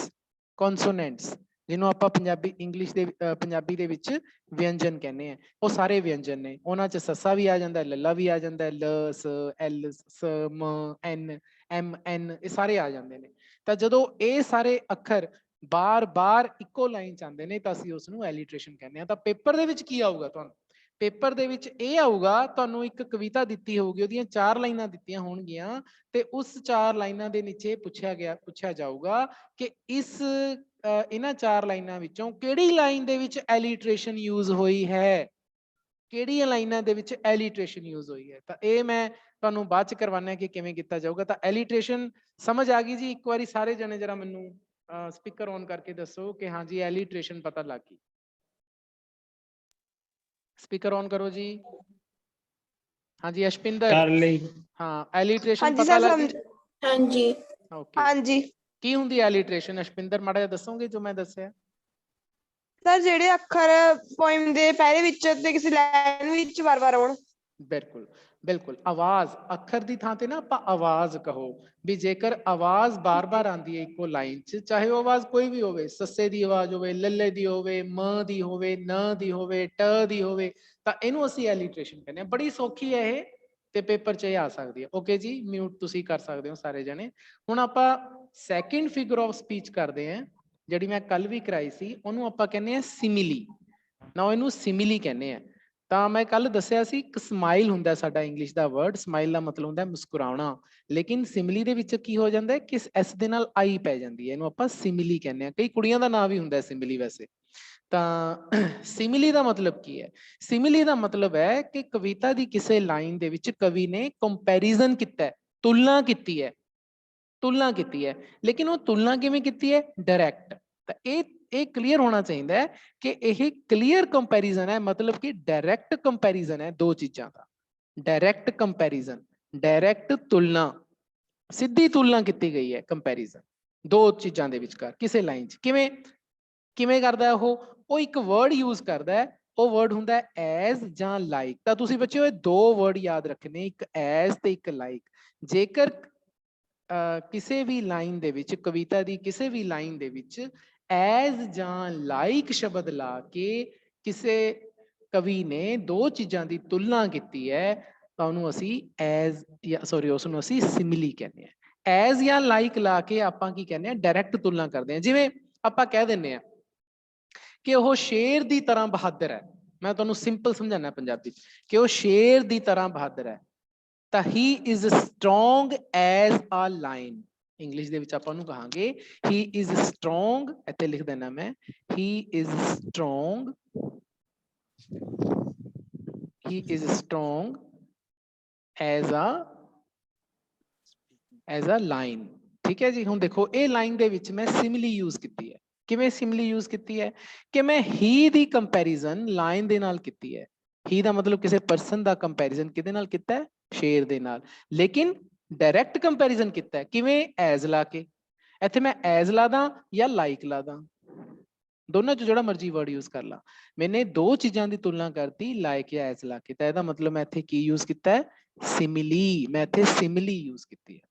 ਕੌਨਸੋਨੈਂਟਸ ਜਿਹਨੂੰ ਆਪਾਂ ਪੰਜਾਬੀ ਦੇ ਵਿੱਚ ਵਿਅੰਜਨ ਕਹਿੰਦੇ ਆ, ਉਹ ਸਾਰੇ ਵਿਅੰਜਨ ਨੇ। ਉਹਨਾਂ 'ਚ ਸੱਸਾ ਵੀ ਆ ਜਾਂਦਾ, ਲੱਲਾ ਵੀ ਆ ਜਾਂਦਾ, ਲ, ਸ, ਐਲ, ਸ, ਮ, ਐਨ, ਐਮ, ਐਨ, ਇਹ ਸਾਰੇ ਆ ਜਾਂਦੇ ਨੇ। ਤਾਂ ਜਦੋਂ ਇਹ ਸਾਰੇ ਅੱਖਰ ਬਾਰ-ਬਾਰ ਇੱਕੋ ਲਾਈਨ 'ਚ ਆਉਂਦੇ ਨੇ ਤਾਂ ਅਸੀਂ ਉਸ ਨੂੰ ਐਲੀਟਰੇਸ਼ਨ ਕਹਿੰਦੇ ਆ। ਤਾਂ ਪੇਪਰ ਦੇ ਵਿੱਚ ਕੀ ਆਊਗਾ? ਤੁਹਾਨੂੰ ਪੇਪਰ ਦੇ ਵਿੱਚ ਇਹ ਆਊਗਾ, ਤੁਹਾਨੂੰ ਇੱਕ ਕਵਿਤਾ ਦਿੱਤੀ ਹੋਊਗੀ, ਉਹਦੀਆਂ 4 ਲਾਈਨਾਂ ਦਿੱਤੀਆਂ ਹੋਣਗੀਆਂ ਤੇ ਉਸ 4 ਲਾਈਨਾਂ ਦੇ ਨੀਚੇ ਪੁੱਛਿਆ ਜਾਊਗਾ ਕਿ ਇਹਨਾਂ 4 ਲਾਈਨਾਂ ਵਿੱਚੋਂ ਕਿਹੜੀ ਲਾਈਨ ਦੇ ਵਿੱਚ ਐਲੀਟਰੇਸ਼ਨ ਯੂਜ਼ ਹੋਈ ਹੈ, ਕਿਹੜੀਆਂ ਲਾਈਨਾਂ ਦੇ ਵਿੱਚ ਐਲੀਟਰੇਸ਼ਨ ਯੂਜ਼ ਹੋਈ ਹੈ। ਤਾਂ ਇਹ ਮੈਂ ਤੁਹਾਨੂੰ ਬਾਅਦ ਚ ਕਰਵਾਉਣਾ ਕਿ ਕਿਵੇਂ ਕੀਤਾ ਜਾਊਗਾ। ਤਾਂ ਐਲੀਟਰੇਸ਼ਨ ਸਮਝ ਆ ਗਈ ਜੀ? ਇੱਕ ਵਾਰੀ ਸਾਰੇ ਜਣੇ ਜਰਾ ਮੈਨੂੰ ਸਪੀਕਰ ਔਨ ਕਰਕੇ ਦੱਸੋ ਕਿ ਹਾਂਜੀ ਐਲੀਟਰੇਸ਼ਨ ਪਤਾ ਲੱਗ ਗਈ। ਸਪੀਕਰ ਔਨ ਕਰੋ ਜੀ। ਹਾਂਜੀ ਅਸ਼ਪਿੰਦਰ। ਕਰ ਲਈ। ਹਾਂ ਐਲੀਟਰੇਸ਼ਨ ਹਾਂਜੀ ਪਤਾ ਸਰ ਲੱਗ ਗਈ? ਸਮਝ। ਹਾਂਜੀ ਓਕੇ, ਹਾਂਜੀ ਕੀ ਹੁੰਦੀ ਹੈ ਐਲੀਟਰੇਸ਼ਨ? ਅਸ਼ਪਿੰਦਰ ਮਾੜਾ ਜਿਹਾ ਦੱਸੋਗੇ ਜੋ ਮੈਂ ਦੱਸਿਆ? ਸਰ ਜਿਹੜੇ ਅੱਖਰ ਪੋਇਮ ਦੇ ਪਹਿਲੇ ਵਿੱਚ ਤੇ ਕਿਸੇ ਲਾਈਨ ਵਿੱਚ ਵਾਰ-ਵਾਰ ਆਉਣ। ਬਿਲਕੁਲ ਬਿਲਕੁਲ, ਆਵਾਜ਼ ਅੱਖਰ ਦੀ ਥਾਂ ਤੇ ਨਾ ਆਪਾਂ ਆਵਾਜ਼ ਕਹੋ ਵੀ ਜੇਕਰ ਆਵਾਜ਼ ਬਾਰ-ਬਾਰ ਆਉਂਦੀ ਹੈ ਇੱਕੋ ਲਾਈਨ 'ਚ, ਚਾਹੇ ਉਹ ਆਵਾਜ਼ ਕੋਈ ਵੀ ਹੋਵੇ, ਸੱਸੇ ਦੀ ਆਵਾਜ਼ ਹੋਵੇ, ਲੱਲੇ ਦੀ ਹੋਵੇ, ਮ ਦੀ ਹੋਵੇ, ਨ ਦੀ ਹੋਵੇ, ਟ ਦੀ ਹੋਵੇ, ਤਾਂ ਇਹਨੂੰ ਅਸੀਂ ਐਲੀਟਰੇਸ਼ਨ ਕਹਿੰਦੇ ਹਾਂ। ਬੜੀ ਸੌਖੀ ਹੈ ਇਹ ਤੇ ਪੇਪਰ 'ਚ ਇਹ ਆ ਸਕਦੀ ਹੈ। ਓਕੇ ਜੀ, ਮਿਊਟ ਤੁਸੀਂ ਕਰ ਸਕਦੇ ਹੋ ਸਾਰੇ ਜਣੇ। ਹੁਣ ਆਪਾਂ ਸੈਕਿੰਡ ਫਿਗਰ ਆਫ ਸਪੀਚ ਕਰਦੇ ਹਾਂ, ਜਿਹੜੀ ਮੈਂ ਕੱਲ ਵੀ ਕਰਾਈ ਸੀ, ਉਹਨੂੰ ਆਪਾਂ ਕਹਿੰਦੇ ਹਾਂ ਸਿਮਿਲੀ। ਨਾ ਇਹਨੂੰ ਸਿਮਿਲੀ ਕਹਿੰਦੇ ਆ। ਤਾਂ ਮੈਂ ਕੱਲ ਦੱਸਿਆ ਸੀ ਇੱਕ ਸਮਾਈਲ ਹੁੰਦਾ ਸਾਡਾ ਇੰਗਲਿਸ਼ ਦਾ ਵਰਡ, ਸਮਾਈਲ ਦਾ ਮਤਲਬ ਹੁੰਦਾ ਮੁਸਕਰਾਉਣਾ, ਲੇਕਿਨ ਸਿਮਿਲੀ ਦੇ ਵਿੱਚ ਕੀ ਹੋ ਜਾਂਦਾ ਹੈ ਕਿ ਐਸ ਦੇ ਨਾਲ ਆਈ ਪੈ ਜਾਂਦੀ ਹੈ, ਇਹਨੂੰ ਆਪਾਂ ਸਿਮਿਲੀ ਕਹਿੰਦੇ ਆ। ਕਈ ਕੁੜੀਆਂ ਦਾ ਨਾਂ ਵੀ ਹੁੰਦਾ ਸਿਮਿਲੀ ਵੈਸੇ। ਤਾਂ ਸਿਮਿਲੀ ਦਾ ਮਤਲਬ ਕੀ ਹੈ? ਸਿਮਿਲੀ ਦਾ ਮਤਲਬ ਹੈ ਕਿ ਕਵਿਤਾ ਦੀ ਕਿਸੇ ਲਾਈਨ ਦੇ ਵਿੱਚ ਕਵੀ ਨੇ ਕੰਪੈਰੀਜ਼ਨ ਕੀਤਾ ਹੈ, ਤੁਲਨਾ ਕੀਤੀ ਹੈ, ਤੁਲਨਾ ਕੀਤੀ ਹੈ। ਲੇਕਿਨ ਉਹ ਤੁਲਨਾ ਕਿਵੇਂ ਕੀਤੀ ਹੈ? ਡਾਇਰੈਕਟ। ਤਾਂ ਇਹ ਕਲੀਅਰ ਹੋਣਾ ਚਾਹੀਦਾ ਹੈ ਕਿ ਇਹ ਕਲੀਅਰ ਕੰਪੈਰੀਜ਼ਨ ਹੈ, ਮਤਲਬ ਕਿ ਡਾਇਰੈਕਟ ਕੰਪੈਰੀਜ਼ਨ ਹੈ ਦੋ ਚੀਜ਼ਾਂ ਦਾ। ਡਾਇਰੈਕਟ ਕੰਪੈਰੀਜ਼ਨ, ਡਾਇਰੈਕਟ ਤੁਲਨਾ, ਸਿੱਧੀ ਤੁਲਨਾ ਕੀਤੀ ਗਈ ਹੈ, ਕੰਪੈਰੀਜ਼ਨ ਦੋ ਚੀਜ਼ਾਂ ਦੇ ਵਿਚਕਾਰ ਕਿਸੇ ਲਾਈਨ 'ਚ। ਕਿਵੇਂ ਕਰਦਾ ਉਹ ਇੱਕ ਵਰਡ ਯੂਜ਼ ਕਰਦਾ ਹੈ, ਉਹ ਵਰਡ ਹੁੰਦਾ ਹੈ ਐਜ਼ ਜਾਂ ਲਾਈਕ। ਤਾਂ ਤੁਸੀਂ ਬੱਚਿਓ ਇਹ ਦੋ ਵਰਡ ਯਾਦ ਰੱਖਣੇ, ਇੱਕ ਐਜ਼ ਤੇ ਇੱਕ ਲਾਈਕ। ਜੇਕਰ ਕਿਸੇ ਵੀ ਲਾਈਨ ਦੇ ਵਿੱਚ, ਕਵਿਤਾ ਦੀ ਕਿਸੇ ਵੀ ਲਾਈਨ ਦੇ ਵਿੱਚ ਐਜ਼ ਜਾਂ ਲਾਈਕ ਸ਼ਬਦ ਲਾ ਕੇ ਕਿਸੇ ਕਵੀ ਨੇ ਦੋ ਚੀਜ਼ਾਂ ਦੀ ਤੁਲਨਾ ਕੀਤੀ ਹੈ, ਤਾਂ ਉਹਨੂੰ ਅਸੀਂ ਐਜ਼ ਜਾਂ ਸੌਰੀ ਉਸਨੂੰ ਅਸੀਂ ਸਿਮਿਲੀ ਕਹਿੰਦੇ ਆ। ਐਜ਼ ਜਾਂ ਲਾਈਕ ਲਾ ਕੇ ਆਪਾਂ ਕੀ ਕਹਿੰਦੇ ਆ, ਡਾਇਰੈਕਟ ਤੁਲਨਾ ਕਰਦੇ ਆ। ਜਿਵੇਂ ਆਪਾਂ ਕਹਿ ਦਿੰਦੇ ਆ ਕਿ ਉਹ ਸ਼ੇਰ ਦੀ ਤਰ੍ਹਾਂ ਬਹਾਦਰ ਹੈ, ਮੈਂ ਤੁਹਾਨੂੰ ਸਿੰਪਲ ਸਮਝਾਣਾ ਪੰਜਾਬੀ ਚ ਕਿ ਉਹ ਸ਼ੇਰ ਦੀ ਤਰ੍ਹਾਂ ਬਹਾਦਰ ਹੈ, ਤਾਂ he is strong as a lion। English ਦੇ ਵਿੱਚ ਆਪਾਂ ਉਹਨੂੰ ਕਹਾਂਗੇ he is strong, ਇੱਥੇ ਲਿਖ ਦੇਣਾ ਮੈਂ, he is strong, he is strong as a lion। ਠੀਕ ਹੈ ਜੀ। ਹੁਣ ਦੇਖੋ ਇਹ ਲਾਈਨ ਦੇ ਵਿੱਚ ਮੈਂ ਸਿਮਿਲੀ ਯੂਜ਼ ਕੀਤੀ ਹੈ। ਕਿਵੇਂ ਸਿਮਿਲੀ ਯੂਜ਼ ਕੀਤੀ ਹੈ ਕਿ ਮੈਂ ਹੀ ਦੀ ਕੰਪੈਰੀਜ਼ਨ ਲਾਇਨ ਦੇ ਨਾਲ ਕੀਤੀ ਹੈ। ਹੀ ਦਾ ਮਤਲਬ ਕਿਸੇ ਪਰਸਨ ਦਾ ਕੰਪੈਰੀਜ਼ਨ ਕਿਹਦੇ ਨਾਲ ਕੀਤਾ ਹੈ, ਸ਼ੇਰ ਦੇ ਨਾਲ, ਲੇਕਿਨ ਡਾਇਰੈਕਟ ਕੰਪੈਰੀਜ਼ਨ ਕੀਤਾ ਹੈ ਕਿਵੇਂ, ਐਜ਼ ਲਾ ਕੇ। ਇੱਥੇ ਮੈਂ ਐਜ਼ ਲਾ ਦਾਂ ਜਾਂ ਲਾਈਕ ਲਾ ਦਾਂ, ਦੋਨਾਂ ਚ ਜਿਹੜਾ ਮਰਜ਼ੀ ਵਰਡ ਯੂਜ਼ ਕਰ ਲਾ। ਮੈਨੇ ਦੋ ਚੀਜ਼ਾਂ ਦੀ ਤੁਲਨਾ ਕਰਤੀ, ਲਾਈਕ ਜਾਂ ਐਜ਼ ਲਾ ਕੇ, ਤਾਂ ਇਹਦਾ ਮਤਲਬ ਮੈਂ ਇੱਥੇ ਕੀ ਯੂਜ਼ ਕੀਤਾ ਹੈ, ਸਿਮਿਲੀ। ਮੈਂ ਇੱਥੇ ਸਿਮਿਲੀ ਯੂਜ਼ ਕੀਤੀ ਹੈ।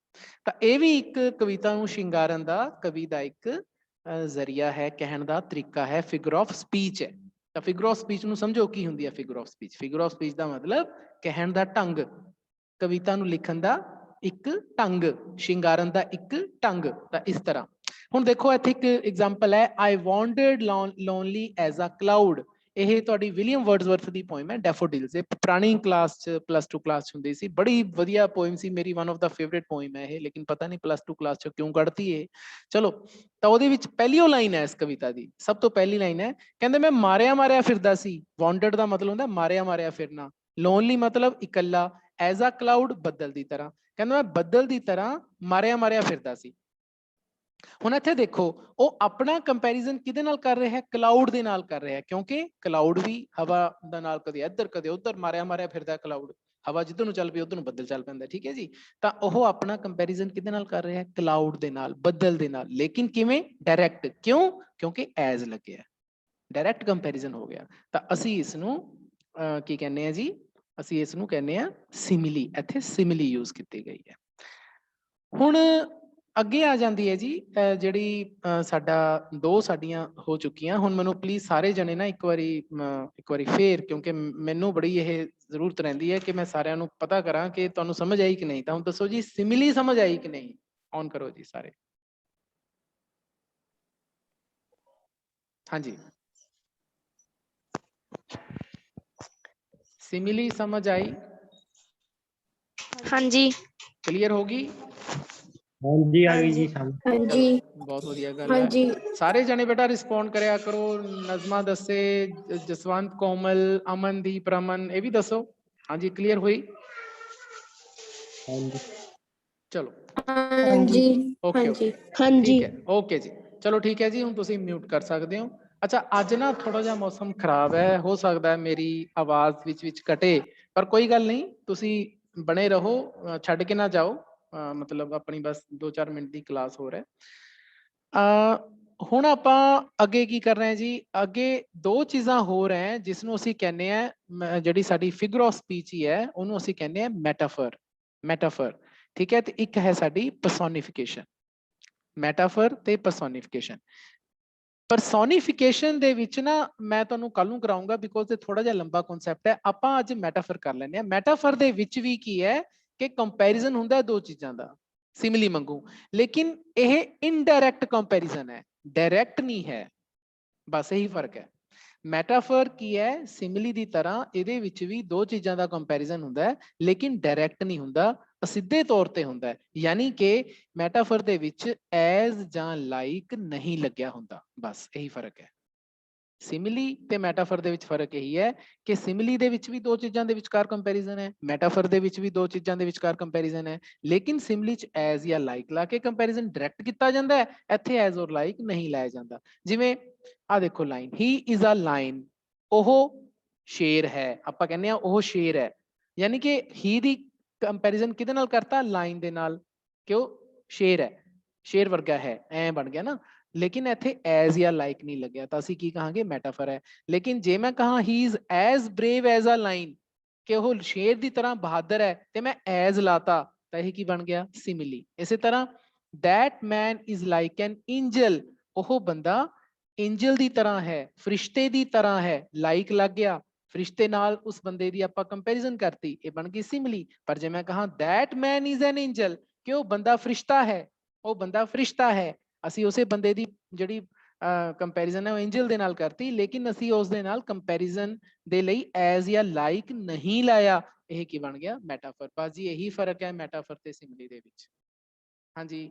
ਤਾਂ ਇਹ ਵੀ ਇੱਕ ਕਵਿਤਾ ਨੂੰ ਸ਼ਿੰਗਾਰਨ ਦਾ ਕਵੀ ਦਾ ਇੱਕ ਜ਼ਰੀਆ ਹੈ, ਕਹਿਣ ਦਾ ਤਰੀਕਾ ਹੈ, ਫਿਗਰ ਆਫ ਸਪੀਚ ਹੈ। ਤਾਂ ਫਿਗਰ ਆਫ ਸਪੀਚ ਨੂੰ ਸਮਝੋ ਕੀ ਹੁੰਦੀ ਹੈ figure of speech. Figure of speech ਦਾ ਮਤਲਬ ਕਹਿਣ ਦਾ ਢੰਗ, ਕਵਿਤਾ ਨੂੰ ਲਿਖਣ ਦਾ ਇੱਕ ਢੰਗ, ਸ਼ਿੰਗਾਰਨ ਦਾ ਇੱਕ ਢੰਗ। ਤਾਂ ਇਸ ਤਰ੍ਹਾਂ ਹੁਣ ਦੇਖੋ ਇੱਥੇ ਇੱਕ ਐਗਜ਼ਾਮਪਲ ਹੈ, I wandered lonely as a cloud। ਇਹ ਤੁਹਾਡੀ ਵਿਲੀਅਮ ਵਰਡਸਵਰਥ ਦੀ ਪੋਇਮ ਹੈ, ਡੈਫੋਡਿਲਸ। ਇਹ ਪੁਰਾਣੀ ਕਲਾਸ ਚ +2 ਕਲਾਸ ਚ ਹੁੰਦੀ ਸੀ, ਬੜੀ ਵਧੀਆ ਪੋਇਮ ਸੀ, ਮੇਰੀ one of the favourite poem ਹੈ ਇਹ, ਲੇਕਿਨ ਪਤਾ ਨਹੀਂ +2 ਕਲਾਸ ਚ ਕਿਉਂ ਕੱਢਤੀ ਇਹ। ਚਲੋ, ਤਾਂ ਉਹਦੇ ਵਿੱਚ ਪਹਿਲੀ ਲਾਈਨ ਹੈ ਇਸ ਕਵਿਤਾ ਦੀ, ਸਭ ਤੋਂ ਪਹਿਲੀ ਲਾਈਨ ਹੈ, ਕਹਿੰਦੇ ਮੈਂ ਮਾਰਿਆ ਮਾਰਿਆ ਫਿਰਦਾ ਸੀ। ਵਾਂਡਰਡ ਦਾ ਮਤਲਬ ਹੁੰਦਾ ਮਾਰਿਆ ਮਾਰਿਆ ਫਿਰਨਾ, ਲੋਨਲੀ ਮਤਲਬ ਇਕੱਲਾ, ਐਜ਼ ਅ ਕਲਾਊਡ ਬੱਦਲ ਦੀ ਤਰ੍ਹਾਂ। ਕਹਿੰਦਾ ਮੈਂ ਬੱਦਲ ਦੀ ਤਰ੍ਹਾਂ ਮਾਰਿਆ ਮਾਰਿਆ ਫਿਰਦਾ ਸੀ। ਹੁਣ ਇੱਥੇ ਦੇਖੋ ਉਹ ਆਪਣਾ ਕੰਪੈਰੀਜ਼ਨ ਕਿਹਦੇ ਨਾਲ ਕਰ ਰਿਹਾ ਹੈ, ਕਲਾਊਡ ਦੇ ਨਾਲ ਕਰ ਰਿਹਾ ਹੈ, ਕਿਉਂਕਿ ਕਲਾਊਡ ਵੀ ਹਵਾ ਦਾ ਨਾਲ ਕਦੇ ਇੱਧਰ ਕਦੇ ਉੱਧਰ ਮਾਰਿਆ ਮਾਰਿਆ ਫਿਰਦਾ ਕਲਾਊਡ। ਹਵਾ ਜਿੱਧਰ ਨੂੰ ਚੱਲ ਪਈ ਉੱਧਰ ਨੂੰ ਬੱਦਲ ਚੱਲ ਪੈਂਦਾ, ਠੀਕ ਹੈ ਜੀ। ਤਾਂ ਉਹ ਆਪਣਾ ਕੰਪੈਰੀਜ਼ਨ ਕਿਹਦੇ ਨਾਲ ਕਰ ਰਿਹਾ ਹੈ, ਕਲਾਊਡ ਦੇ ਨਾਲ, ਬੱਦਲ ਦੇ ਨਾਲ, ਲੇਕਿਨ ਕਿਵੇਂ, ਡਾਇਰੈਕਟ। ਕਿਉਂ, ਕਿਉਂਕਿ ਐਜ਼ ਲੱਗਿਆ, ਡਾਇਰੈਕਟ ਕੰਪੈਰੀਜ਼ਨ ਹੋ ਗਿਆ। ਤਾਂ ਅਸੀਂ ਇਸ ਨੂੰ ਕੀ ਕਹਿੰਦੇ ਆ ਜੀ, ਅਸੀਂ ਇਸ ਨੂੰ ਕਹਿੰਦੇ ਆ ਸਿਮਿਲੀ। ਇੱਥੇ ਸਿਮਿਲੀ ਯੂਜ਼ ਕੀਤੀ ਗਈ ਹੈ। ਹੁਣ ਅੱਗੇ ਆ ਜਾਂਦੀ ਹੈ ਜੀ ਜਿਹੜੀ ਸਾਡੀਆਂ ਹੋ ਚੁੱਕੀਆਂ। ਹੁਣ ਮੈਨੂੰ ਪਲੀਜ਼ ਸਾਰੇ ਜਣੇ ਨਾ ਇੱਕ ਵਾਰੀ ਫੇਰ, ਕਿਉਂਕਿ ਮੈਨੂੰ ਬੜੀ ਇਹ ਜ਼ਰੂਰਤ ਰਹਿੰਦੀ ਹੈ ਕਿ ਮੈਂ ਸਾਰਿਆਂ ਨੂੰ ਪਤਾ ਕਰਾਂ ਕਿ ਤੁਹਾਨੂੰ ਸਮਝ ਆਈ ਕਿ ਨਹੀਂ। ਤਾਂ ਹੁਣ ਦੱਸੋ ਜੀ, ਸਿਮਿਲੀ ਸਮਝ ਆਈ ਕਿ ਨਹੀਂ? ਔਨ ਕਰੋ ਜੀ ਸਾਰੇ। ਹਾਂਜੀ, ਸਿਮਿਲੀ ਸਮਝ ਆਈ? ਹਾਂਜੀ ਕਲੀਅਰ ਹੋ ਗਈ? ਹਾਂਜੀ ਆ ਗਈ ਜੀ ਸਮਝ। ਹਾਂਜੀ ਬਹੁਤ ਵਧੀਆ ਗੱਲ ਹੈ। ਹਾਂਜੀ ਸਾਰੇ ਜਣੇ ਬੇਟਾ ਰਿਸਪੌਂਡ ਕਰਿਆ ਕਰੋ। ਨਜ਼ਮਾ ਦੱਸੇ, ਜਸਵੰਤ, ਕੋਮਲ, ਅਮਨਦੀਪ, ਰਮਨ, ਇਹ ਵੀ ਦੱਸੋ। ਹਾਂਜੀ, ਕਲੀਅਰ ਹੋਈ? ਹਾਂਜੀ ਚਲੋ, ਹਾਂਜੀ ਓਕੇ ਹਾਂਜੀ ਓਕੇ, ਹਾਂਜੀ ਠੀਕ ਹੈ, ਓਕੇ ਜੀ। ਚਲੋ ਠੀਕ ਹੈ ਜੀ, ਹੁਣ ਤੁਸੀਂ ਮਿਊਟ ਕਰ ਸਕਦੇ ਹੋ। ਅੱਛਾ, ਅੱਜ ਨਾ ਥੋੜਾ ਜਿਹਾ ਮੌਸਮ ਖਰਾਬ ਹੈ, ਹੋ ਸਕਦਾ ਹੈ ਮੇਰੀ ਆਵਾਜ਼ ਵਿੱਚ ਕਟੇ, ਪਰ ਕੋਈ ਗੱਲ ਨਹੀਂ, ਤੁਸੀਂ ਬਣੇ ਰਹੋ, ਛੱਡ ਕੇ ਨਾ ਜਾਓ। ਮਤਲਬ ਆਪਣੀ ਬਸ 2-4 ਮਿੰਟ ਦੀ ਕਲਾਸ ਹੋਰ ਹੈ। ਹੁਣ ਆਪਾਂ ਅੱਗੇ ਕੀ ਕਰ ਰਹੇ ਹਾਂ ਜੀ, ਅੱਗੇ ਦੋ ਚੀਜ਼ਾਂ ਹੋਰ ਹੈ ਜਿਸ ਨੂੰ ਅਸੀਂ ਕਹਿੰਦੇ ਆ, ਜਿਹੜੀ ਸਾਡੀ ਫਿਗਰ ਆਫ ਸਪੀਚ ਹੀ ਹੈ, ਉਹਨੂੰ ਅਸੀਂ ਕਹਿੰਦੇ ਆ ਮੈਟਾਫਰ। ਮੈਟਾਫਰ, ਠੀਕ ਹੈ। ਤੇ ਇੱਕ ਹੈ ਸਾਡੀ ਪਰਸੋਨੀਫਿਕੇਸ਼ਨ। ਮੈਟਾਫਰ ਤੇ ਪਰਸੋਨੀਫਿਕੇਸ਼ਨ। ਪਰਸੋਨੀਫਿਕੇਸ਼ਨ ਦੇ ਵਿੱਚ ਨਾ ਮੈਂ ਤੁਹਾਨੂੰ ਕੱਲ ਨੂੰ ਕਰਾਉਂਗਾ, ਬਿਕੋਜ਼ ਇਹ ਥੋੜਾ ਜਿਹਾ ਲੰਬਾ ਕਨਸੈਪਟ ਹੈ। ਆਪਾਂ ਅੱਜ ਮੈਟਾਫਰ ਕਰ ਲੈਂਦੇ ਹਾਂ। ਮੈਟਾਫਰ ਦੇ ਵਿੱਚ ਵੀ ਕੀ ਹੈ ਕਿ ਕੰਪੈਰੀਜ਼ਨ ਹੁੰਦਾ ਦੋ ਚੀਜ਼ਾਂ ਦਾ, ਸਿਮਿਲੀ ਵਾਂਗੂ, ਲੇਕਿਨ ਇਹ ਇਨਡਾਇਰੈਕਟ ਕੰਪੈਰੀਜ਼ਨ ਹੈ, ਡਾਇਰੈਕਟ ਨਹੀਂ ਹੈ, ਬਸ ਇਹੀ ਫਰਕ ਹੈ। ਮੈਟਾਫਰ ਕੀ ਹੈ, ਸਿਮਿਲੀ ਦੀ ਤਰ੍ਹਾਂ, ਇਹਦੇ ਵਿੱਚ ਵੀ ਦੋ ਚੀਜ਼ਾਂ ਦਾ ਕੰਪੈਰੀਜ਼ਨ ਹੁੰਦਾ ਹੈ, ਲੇਕਿਨ ਡਾਇਰੈਕਟ ਨਹੀਂ ਹੁੰਦਾ, ਅਸਿੱਧੇ ਤੌਰ ਤੇ ਹੁੰਦਾ ਹੈ। ਯਾਨੀ ਕਿ ਮੈਟਾਫਰ ਦੇ ਵਿੱਚ ਐਜ਼ ਜਾਂ ਲਾਈਕ ਨਹੀਂ ਲੱਗਿਆ ਹੁੰਦਾ, ਬਸ ਇਹੀ ਫਰਕ ਹੈ। ਸਿਮਿਲੀ ਤੇ ਮੈਟਾਫਰ ਦੇ ਵਿੱਚ ਫਰਕ ਇਹੀ ਹੈ ਕਿ ਸਿਮਿਲੀ ਦੇ ਵਿੱਚ ਵੀ ਦੋ ਚੀਜ਼ਾਂ ਦੇ ਵਿਚਕਾਰ ਕੰਪੈਰੀਜ਼ਨ ਹੈ, ਮੈਟਾਫਰ ਦੇ ਵਿੱਚ ਵੀ ਦੋ ਚੀਜ਼ਾਂ ਦੇ ਵਿਚਕਾਰ ਕੰਪੈਰੀਜ਼ਨ ਹੈ, ਲੇਕਿਨ ਸਿਮਿਲੀ ਚ ਐਜ਼ ਜਾਂ ਲਾਈਕ ਲਾ ਕੇ ਕੰਪੈਰੀਜ਼ਨ ਡਾਇਰੈਕਟ ਕੀਤਾ ਜਾਂਦਾ ਹੈ, ਇੱਥੇ ਐਜ਼ ਔਰ ਲਾਈਕ ਨਹੀਂ ਲਾਇਆ ਜਾਂਦਾ। ਜਿਵੇਂ ਆ ਦੇਖੋ lion, he is a lion, ਉਹ ਸ਼ੇਰ ਹੈ। ਆਪਾਂ ਕਹਿੰਦੇ ਆ ਉਹ ਸ਼ੇਰ ਹੈ, ਯਾਨੀ ਕਿ ਹੀ ਦੀ ਕੰਪੈਰੀਜ਼ਨ ਕਿਹਦੇ ਨਾਲ ਕਰਤਾ, ਲਾਈਨ ਦੇ ਨਾਲ, ਕਿ ਉਹ ਸ਼ੇਰ ਹੈ, ਸ਼ੇਰ ਵਰਗਾ ਹੈ, ਐ ਬਣ ਗਿਆ ਨਾ। ਲੇਕਿਨ ਇੱਥੇ ਐਜ਼ ਜਾਂ ਲਾਈਕ ਨਹੀਂ ਲੱਗਿਆ, ਤਾਂ ਅਸੀਂ ਕੀ ਕਹਾਂਗੇ, ਮੈਟਾਫਰ ਹੈ। ਲੇਕਿਨ ਜੇ ਮੈਂ ਕਹਾਂ he is as brave as a lion, ਕਿ ਉਹ ਸ਼ੇਰ ਦੀ ਤਰ੍ਹਾਂ ਬਹਾਦਰ ਹੈ, ਤੇ ਮੈਂ ਐਜ਼ ਲਾਤਾ, ਤਾਂ ਇਹ ਕੀ ਬਣ ਗਿਆ, ਸਿਮਿਲੀ। ਇਸੇ ਤਰ੍ਹਾਂ that man is like an angel, ਉਹ ਬੰਦਾ ਐਂਜਲ ਦੀ ਤਰ੍ਹਾਂ ਹੈ, ਫਰਿਸ਼ਤੇ ਦੀ ਤਰ੍ਹਾਂ ਹੈ, ਲਾਈਕ ਲੱਗ ਗਿਆ, ਫਰਿਸ਼ਤੇ ਨਾਲ ਉਸ ਬੰਦੇ ਦੀ ਆਪਾਂ ਕੰਪੈਰੀਜ਼ਨ ਕਰਤੀ, ਇਹ ਬਣ ਗਈ ਸਿਮਿਲੀ। ਪਰ ਜੇ ਮੈਂ ਕਹਾਂ that man is an angel, ਕਿ ਉਹ ਬੰਦਾ ਫਰਿਸ਼ਤਾ ਹੈ, ਉਹ ਬੰਦਾ ਫਰਿਸ਼ਤਾ ਹੈ, ਅਸੀਂ ਉਸੇ ਬੰਦੇ ਦੀ ਜਿਹੜੀ ਕੰਪੈਰੀਜ਼ਨ ਹੈ ਉਹ ਐਂਜਲ ਦੇ ਨਾਲ ਕਰਤੀ, ਲੇਕਿਨ ਅਸੀਂ ਉਸ ਦੇ ਨਾਲ ਕੰਪੈਰੀਜ਼ਨ ਦੇ ਲਈ ਐਜ਼ ਜਾਂ ਲਾਈਕ ਨਹੀਂ ਲਾਇਆ। ਇਹ ਕੀ ਬਣ ਗਿਆ? ਮੈਟਾਫਰ। ਬਸ ਜੀ ਇਹੀ ਫਰਕ ਹੈ ਮੈਟਾਫਰ ਤੇ ਸਿਮਿਲੀ ਦੇ ਵਿੱਚ। ਹਾਂਜੀ,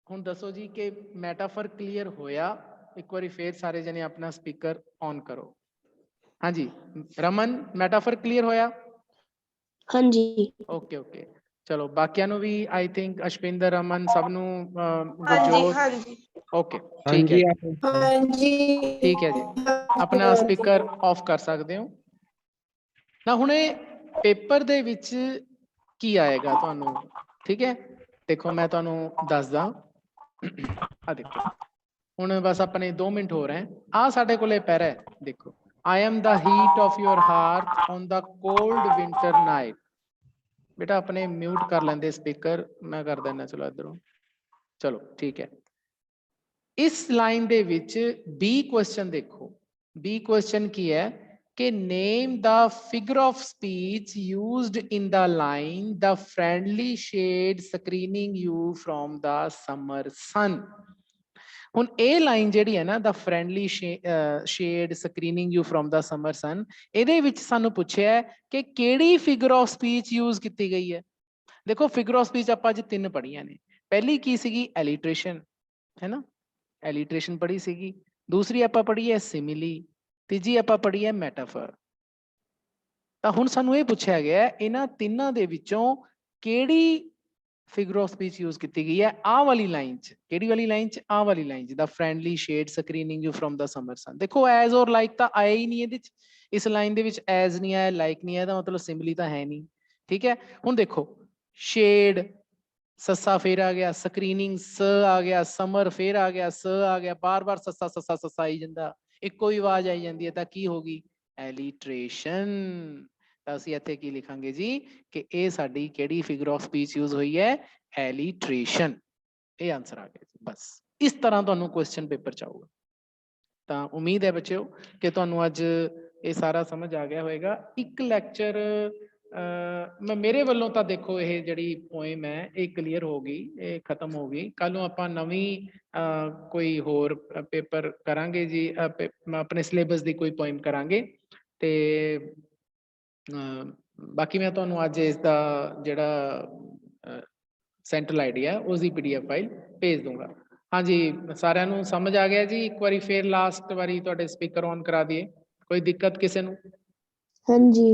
ਹੁਣ ਦੱਸੋ ਜੀ ਕਿ ਮੈਟਾਫਰ ਕਲੀਅਰ ਹੋਇਆ? ਇੱਕ ਵਾਰੀ ਫੇਰ ਸਾਰੇ ਜਣੇ ਆਪਣਾ ਸਪੀਕਰ ਔਨ ਕਰੋ। ਹਾਂਜੀ ਰਮਨ, ਮੈਟਾਫਰ ਕਲੀਅਰ ਹੋਇਆ? ਹਾਂਜੀ ਓਕੇ ਓਕੇ, ਚਲੋ ਬਾਕੀਆਂ ਨੂੰ ਵੀ ਆਈ ਥਿੰਕ ਅਸ਼ਵਿੰਦਰ, ਰਮਨ ਸਭ ਨੂੰ ਹਾਂਜੀ ਗੁਰਜੋਤ, ਹਾਂਜੀ ਓਕੇ ਠੀਕ ਹੈ ਹਾਂਜੀ ਹਾਂਜੀ ਠੀਕ ਹੈ ਜੀ, ਆਪਣਾ ਸਪੀਕਰ ਆਫ ਕਰ ਸਕਦੇ ਹੋ ਨਾ। ਹੁਣ ਇਹ ਪੇਪਰ ਦੇ ਵਿੱਚ ਕੀ ਆਏਗਾ ਤੁਹਾਨੂੰ, ਠੀਕ ਹੈ? ਦੇਖੋ ਮੈਂ ਤੁਹਾਨੂੰ ਦੱਸਦਾ, ਆ ਦੇਖੋ ਹੁਣ ਬਸ ਆਪਣੇ 2 ਮਿੰਟ ਹੋ ਰਹੇ, ਆ ਸਾਡੇ ਕੋਲੇ ਪੈਰਾ ਹੈ, ਦੇਖੋ I am the heat of your heart on the cold winter night। बेटा अपने म्यूट कर लेंदे स्पीकर, मैं कर देना, चलो इधरों, चलो ठीक है। इस लाइन दे विच बी क्वेश्चन देखो, बी क्वेश्चन की है कि name the figure of speech used in the line the friendly shade screening you from the summer sun. ਹੁਣ ਇਹ ਲਾਈਨ ਜਿਹੜੀ ਹੈ ਨਾ, the friendly shade screening you from the summer sun, ਇਹਦੇ ਵਿੱਚ ਸਾਨੂੰ ਪੁੱਛਿਆ ਕਿ ਕਿਹੜੀ ਫਿਗਰ ਆਫ ਸਪੀਚ ਯੂਜ਼ ਕੀਤੀ ਗਈ ਹੈ। ਦੇਖੋ ਫਿਗਰ ਆਫ ਸਪੀਚ ਆਪਾਂ ਅੱਜ 3 ਪੜ੍ਹੀਆਂ ਨੇ। ਪਹਿਲੀ ਕੀ ਸੀਗੀ? ਐਲੀਟ੍ਰੇਸ਼ਨ, ਹੈ ਨਾ, ਐਲੀਟ੍ਰੇਸ਼ਨ ਪੜ੍ਹੀ ਸੀਗੀ। ਦੂਸਰੀ ਆਪਾਂ ਪੜ੍ਹੀ ਹੈ ਸਿਮਿਲੀ, ਤੀਜੀ ਆਪਾਂ ਪੜ੍ਹੀ ਹੈ ਮੈਟਾਫਰ। ਤਾਂ ਹੁਣ ਸਾਨੂੰ ਇਹ ਪੁੱਛਿਆ ਗਿਆ ਇਹਨਾਂ ਤਿੰਨਾਂ ਦੇ ਵਿੱਚੋਂ ਕਿਹੜੀ ਫਿਗਰ ਆਫ ਸਪੀਚ ਯੂਜ਼ ਕੀਤੀ ਗਈ ਹੈ ਆਹ ਵਾਲੀ ਲਾਈਨ 'ਚ। ਕਿਹੜੀ ਵਾਲੀ ਲਾਈਨ 'ਚ? ਆਹ ਵਾਲੀ ਲਾਈਨ 'ਚ, the friendly shade screening you from the summer sun. ਦੇਖੋ ਐਜ਼ ਔਰ ਲਾਈਕ ਤਾਂ ਆਇਆ ਹੀ ਨਹੀਂ ਇਹਦੇ 'ਚ, ਇਸ ਲਾਈਨ ਦੇ ਵਿੱਚ ਐਜ਼ ਨਹੀਂ ਆਇਆ, ਲਾਈਕ ਨਹੀਂ ਆਇਆ, ਇਹਦਾ ਮਤਲਬ ਸਿਮਿਲੀ ਤਾਂ ਹੈ ਨਹੀਂ, ਠੀਕ ਹੈ। ਹੁਣ ਦੇਖੋ ਸ਼ੇਡ ਸੱਸਾ ਫੇਰ ਆ ਗਿਆ, ਸਕਰੀਨਿੰਗ ਸ ਆ ਗਿਆ, ਸਮਰ ਫੇਰ ਆ ਗਿਆ, ਸ ਆ ਗਿਆ, ਬਾਰ-ਬਾਰ ਸੱਸਾ ਸੱਸਾ ਸੱਸਾ ਆਈ ਜਾਂਦਾ, ਇੱਕੋ ਹੀ ਆਵਾਜ਼ ਆਈ ਜਾਂਦੀ ਹੈ, ਤਾਂ ਕੀ ਹੋ ਗਈ? ਐਲੀਟ੍ਰੇਸ਼ਨ। ਤਾਂ ਅਸੀਂ ਇੱਥੇ ਕੀ ਲਿਖਾਂਗੇ ਜੀ ਕਿ ਇਹ ਸਾਡੀ ਕਿਹੜੀ ਫਿਗਰ ਆਫ ਸਪੀਚ ਯੂਜ਼ ਹੋਈ ਹੈ? ਐਲੀਟ੍ਰੇਸ਼ਨ। ਇਹ ਆਨਸਰ ਆ ਗਿਆ ਜੀ। ਬਸ ਇਸ ਤਰ੍ਹਾਂ ਤੁਹਾਨੂੰ ਕੁਐਸਚਨ ਪੇਪਰ ਚ ਆਊਗਾ। ਤਾਂ ਉਮੀਦ ਹੈ ਬੱਚਿਓ ਕਿ ਤੁਹਾਨੂੰ ਅੱਜ ਇਹ ਸਾਰਾ ਸਮਝ ਆ ਗਿਆ ਹੋਵੇਗਾ। ਇੱਕ ਲੈਕਚਰ ਮੇਰੇ ਵੱਲੋਂ ਤਾਂ ਦੇਖੋ ਇਹ ਜਿਹੜੀ ਪੋਇਮ ਹੈ ਇਹ ਕਲੀਅਰ ਹੋ ਗਈ, ਇਹ ਖਤਮ ਹੋ ਗਈ। ਕੱਲ ਨੂੰ ਆਪਾਂ ਨਵੀਂ ਕੋਈ ਹੋਰ ਪੇਪਰ ਕਰਾਂਗੇ ਜੀ, ਆਪਣੇ ਸਿਲੇਬਸ ਦੀ ਕੋਈ ਪੋਇਮ ਕਰਾਂਗੇ। ਤੇ ਬਾਕੀ ਮੈਂ ਤੁਹਾਨੂੰ ਅੱਜ ਇਸ ਦਾ ਜਿਹੜਾ ਸੈਂਟਰਲ ਆਈਡੀਆ ਉਸ ਦੀ PDF ਫਾਈਲ ਭੇਜ ਦੂੰਗਾ। ਹਾਂਜੀ ਸਾਰਿਆਂ ਨੂੰ ਸਮਝ ਆ ਗਿਆ ਜੀ? ਇੱਕ ਵਾਰੀ ਫੇਰ ਲਾਸਟ ਵਾਰੀ ਤੁਹਾਡੇ ਸਪੀਕਰ ਔਨ ਕਰਾ ਦਈਏ, ਕੋਈ ਦਿੱਕਤ ਕਿਸੇ ਨੂੰ? ਹਾਂਜੀ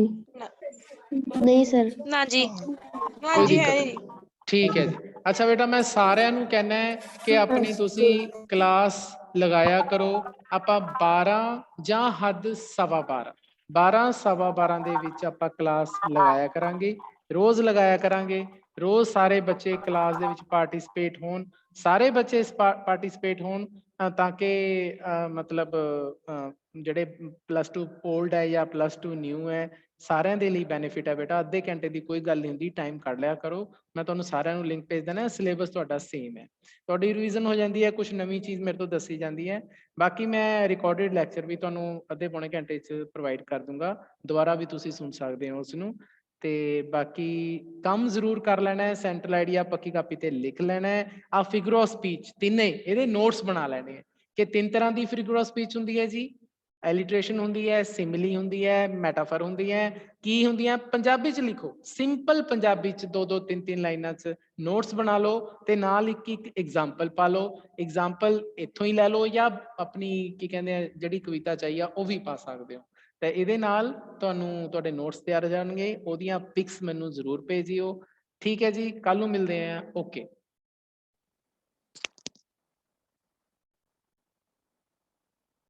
ਨਹੀਂ ਸਰ। ਨਾ ਜੀ, ਕੋਈ ਹਾਂਜੀ ਹੈ ਦਿੱਕਤ? ਨਹੀਂ। ਠੀਕ ਹੈ ਜੀ। ਅੱਛਾ ਬੇਟਾ ਮੈਂ ਸਾਰਿਆਂ ਨੂੰ ਕਹਿਣਾ ਹੈ ਕਿ ਆਪਣੀ ਤੁਸੀਂ ਕਲਾਸ ਲਗਾਇਆ ਕਰੋ। ਆਪਾਂ 12 ਜਾਂ ਹੱਦ 12:15, 12 12:15 ਦੇ ਵਿੱਚ ਆਪਾਂ ਕਲਾਸ ਲਗਾਇਆ ਕਰਾਂਗੇ, ਰੋਜ਼ ਲਗਾਇਆ ਕਰਾਂਗੇ। ਰੋਜ਼ ਸਾਰੇ ਬੱਚੇ ਕਲਾਸ ਦੇ ਵਿੱਚ ਪਾਰਟਿਸਿਪੇਟ ਹੋਣ, ਸਾਰੇ ਬੱਚੇ ਪਾਰਟਿਸਿਪੇਟ ਹੋਣ ਤਾਂ ਕਿ ਮਤਲਬ ਜਿਹੜੇ +2 ਓਲਡ ਹੈ ਜਾਂ +2 ਨਿਊ ਹੈ, ਸਾਰਿਆਂ ਦੇ ਲਈ ਬੈਨੀਫਿਟ ਹੈ ਬੇਟਾ। ਅੱਧੇ ਘੰਟੇ ਦੀ ਕੋਈ ਗੱਲ ਨਹੀਂ ਹੁੰਦੀ, ਟਾਈਮ ਕੱਢ ਲਿਆ ਕਰੋ। ਮੈਂ ਤੁਹਾਨੂੰ ਸਾਰਿਆਂ ਨੂੰ ਲਿੰਕ ਭੇਜ ਦੇਣਾ, ਸਿਲੇਬਸ ਤੁਹਾਡਾ ਸੇਮ ਹੈ, ਤੁਹਾਡੀ ਰਿਵੀਜ਼ਨ ਹੋ ਜਾਂਦੀ ਹੈ, ਕੁਝ ਨਵੀਂ ਚੀਜ਼ ਮੇਰੇ ਤੋਂ ਦੱਸੀ ਜਾਂਦੀ ਹੈ। ਬਾਕੀ ਮੈਂ ਰਿਕਾਰਡਡ ਲੈਕਚਰ ਵੀ ਤੁਹਾਨੂੰ ਅੱਧੇ ਪੌਣੇ ਘੰਟੇ 'ਚ ਪ੍ਰੋਵਾਈਡ ਕਰ ਦੂੰਗਾ, ਦੁਬਾਰਾ ਵੀ ਤੁਸੀਂ ਸੁਣ ਸਕਦੇ ਹੋ ਉਸ ਨੂੰ। ਤੇ ਬਾਕੀ ਕੰਮ ਜ਼ਰੂਰ ਕਰ ਲੈਣਾ ਹੈ, ਸੈਂਟਰਲ ਆਈਡੀਆ ਪੱਕੀ ਕਾਪੀ ਤੇ ਲਿਖ ਲੈਣਾ ਹੈ। ਆ ਫਿਗਰ ਆਫ ਸਪੀਚ ਤਿੰਨੇ ਇਹਦੇ ਨੋਟਸ ਬਣਾ ਲੈਣੇ ਕਿ 3 ਤਰ੍ਹਾਂ ਦੀ ਫਿਗਰ ਆਫ ਸਪੀਚ ਹੁੰਦੀ ਹੈ ਜੀ। ਐਲੀਟ੍ਰੇਸ਼ਨ ਹੁੰਦੀ ਹੈ, ਸਿਮਿਲੀ ਹੁੰਦੀ ਹੈ, ਮੈਟਾਫਰ ਹੁੰਦੀ ਹੈ। ਕੀ ਹੁੰਦੀਆਂ? ਪੰਜਾਬੀ 'ਚ ਲਿਖੋ, ਸਿੰਪਲ ਪੰਜਾਬੀ 'ਚ 2-2 3-3 ਲਾਈਨਾਂ 'ਚ ਨੋਟਸ ਬਣਾ ਲਓ ਤੇ ਨਾਲ ਇੱਕ ਐਗਜ਼ਾਮਪਲ ਪਾ ਲਓ। ਐਗਜ਼ਾਮਪਲ ਇੱਥੋਂ ਹੀ ਲੈ ਲਓ ਜਾਂ ਆਪਣੀ ਕੀ ਕਹਿੰਦੇ ਆ ਜਿਹੜੀ ਕਵਿਤਾ ਚਾਹੀਏ ਉਹ ਵੀ ਪਾ ਸਕਦੇ ਹੋ। ਤੇ ਇਹਦੇ ਨਾਲ ਤੁਹਾਨੂੰ ਤੁਹਾਡੇ ਨੋਟਸ ਤਿਆਰ ਹੋ ਜਾਣਗੇ, ਉਹਦੀਆਂ ਪਿਕਸ ਮੈਨੂੰ ਜ਼ਰੂਰ ਭੇਜਿਓ। ਠੀਕ ਹੈ ਜੀ, ਕੱਲ ਨੂੰ ਮਿਲਦੇ ਆ। ਓਕੇ।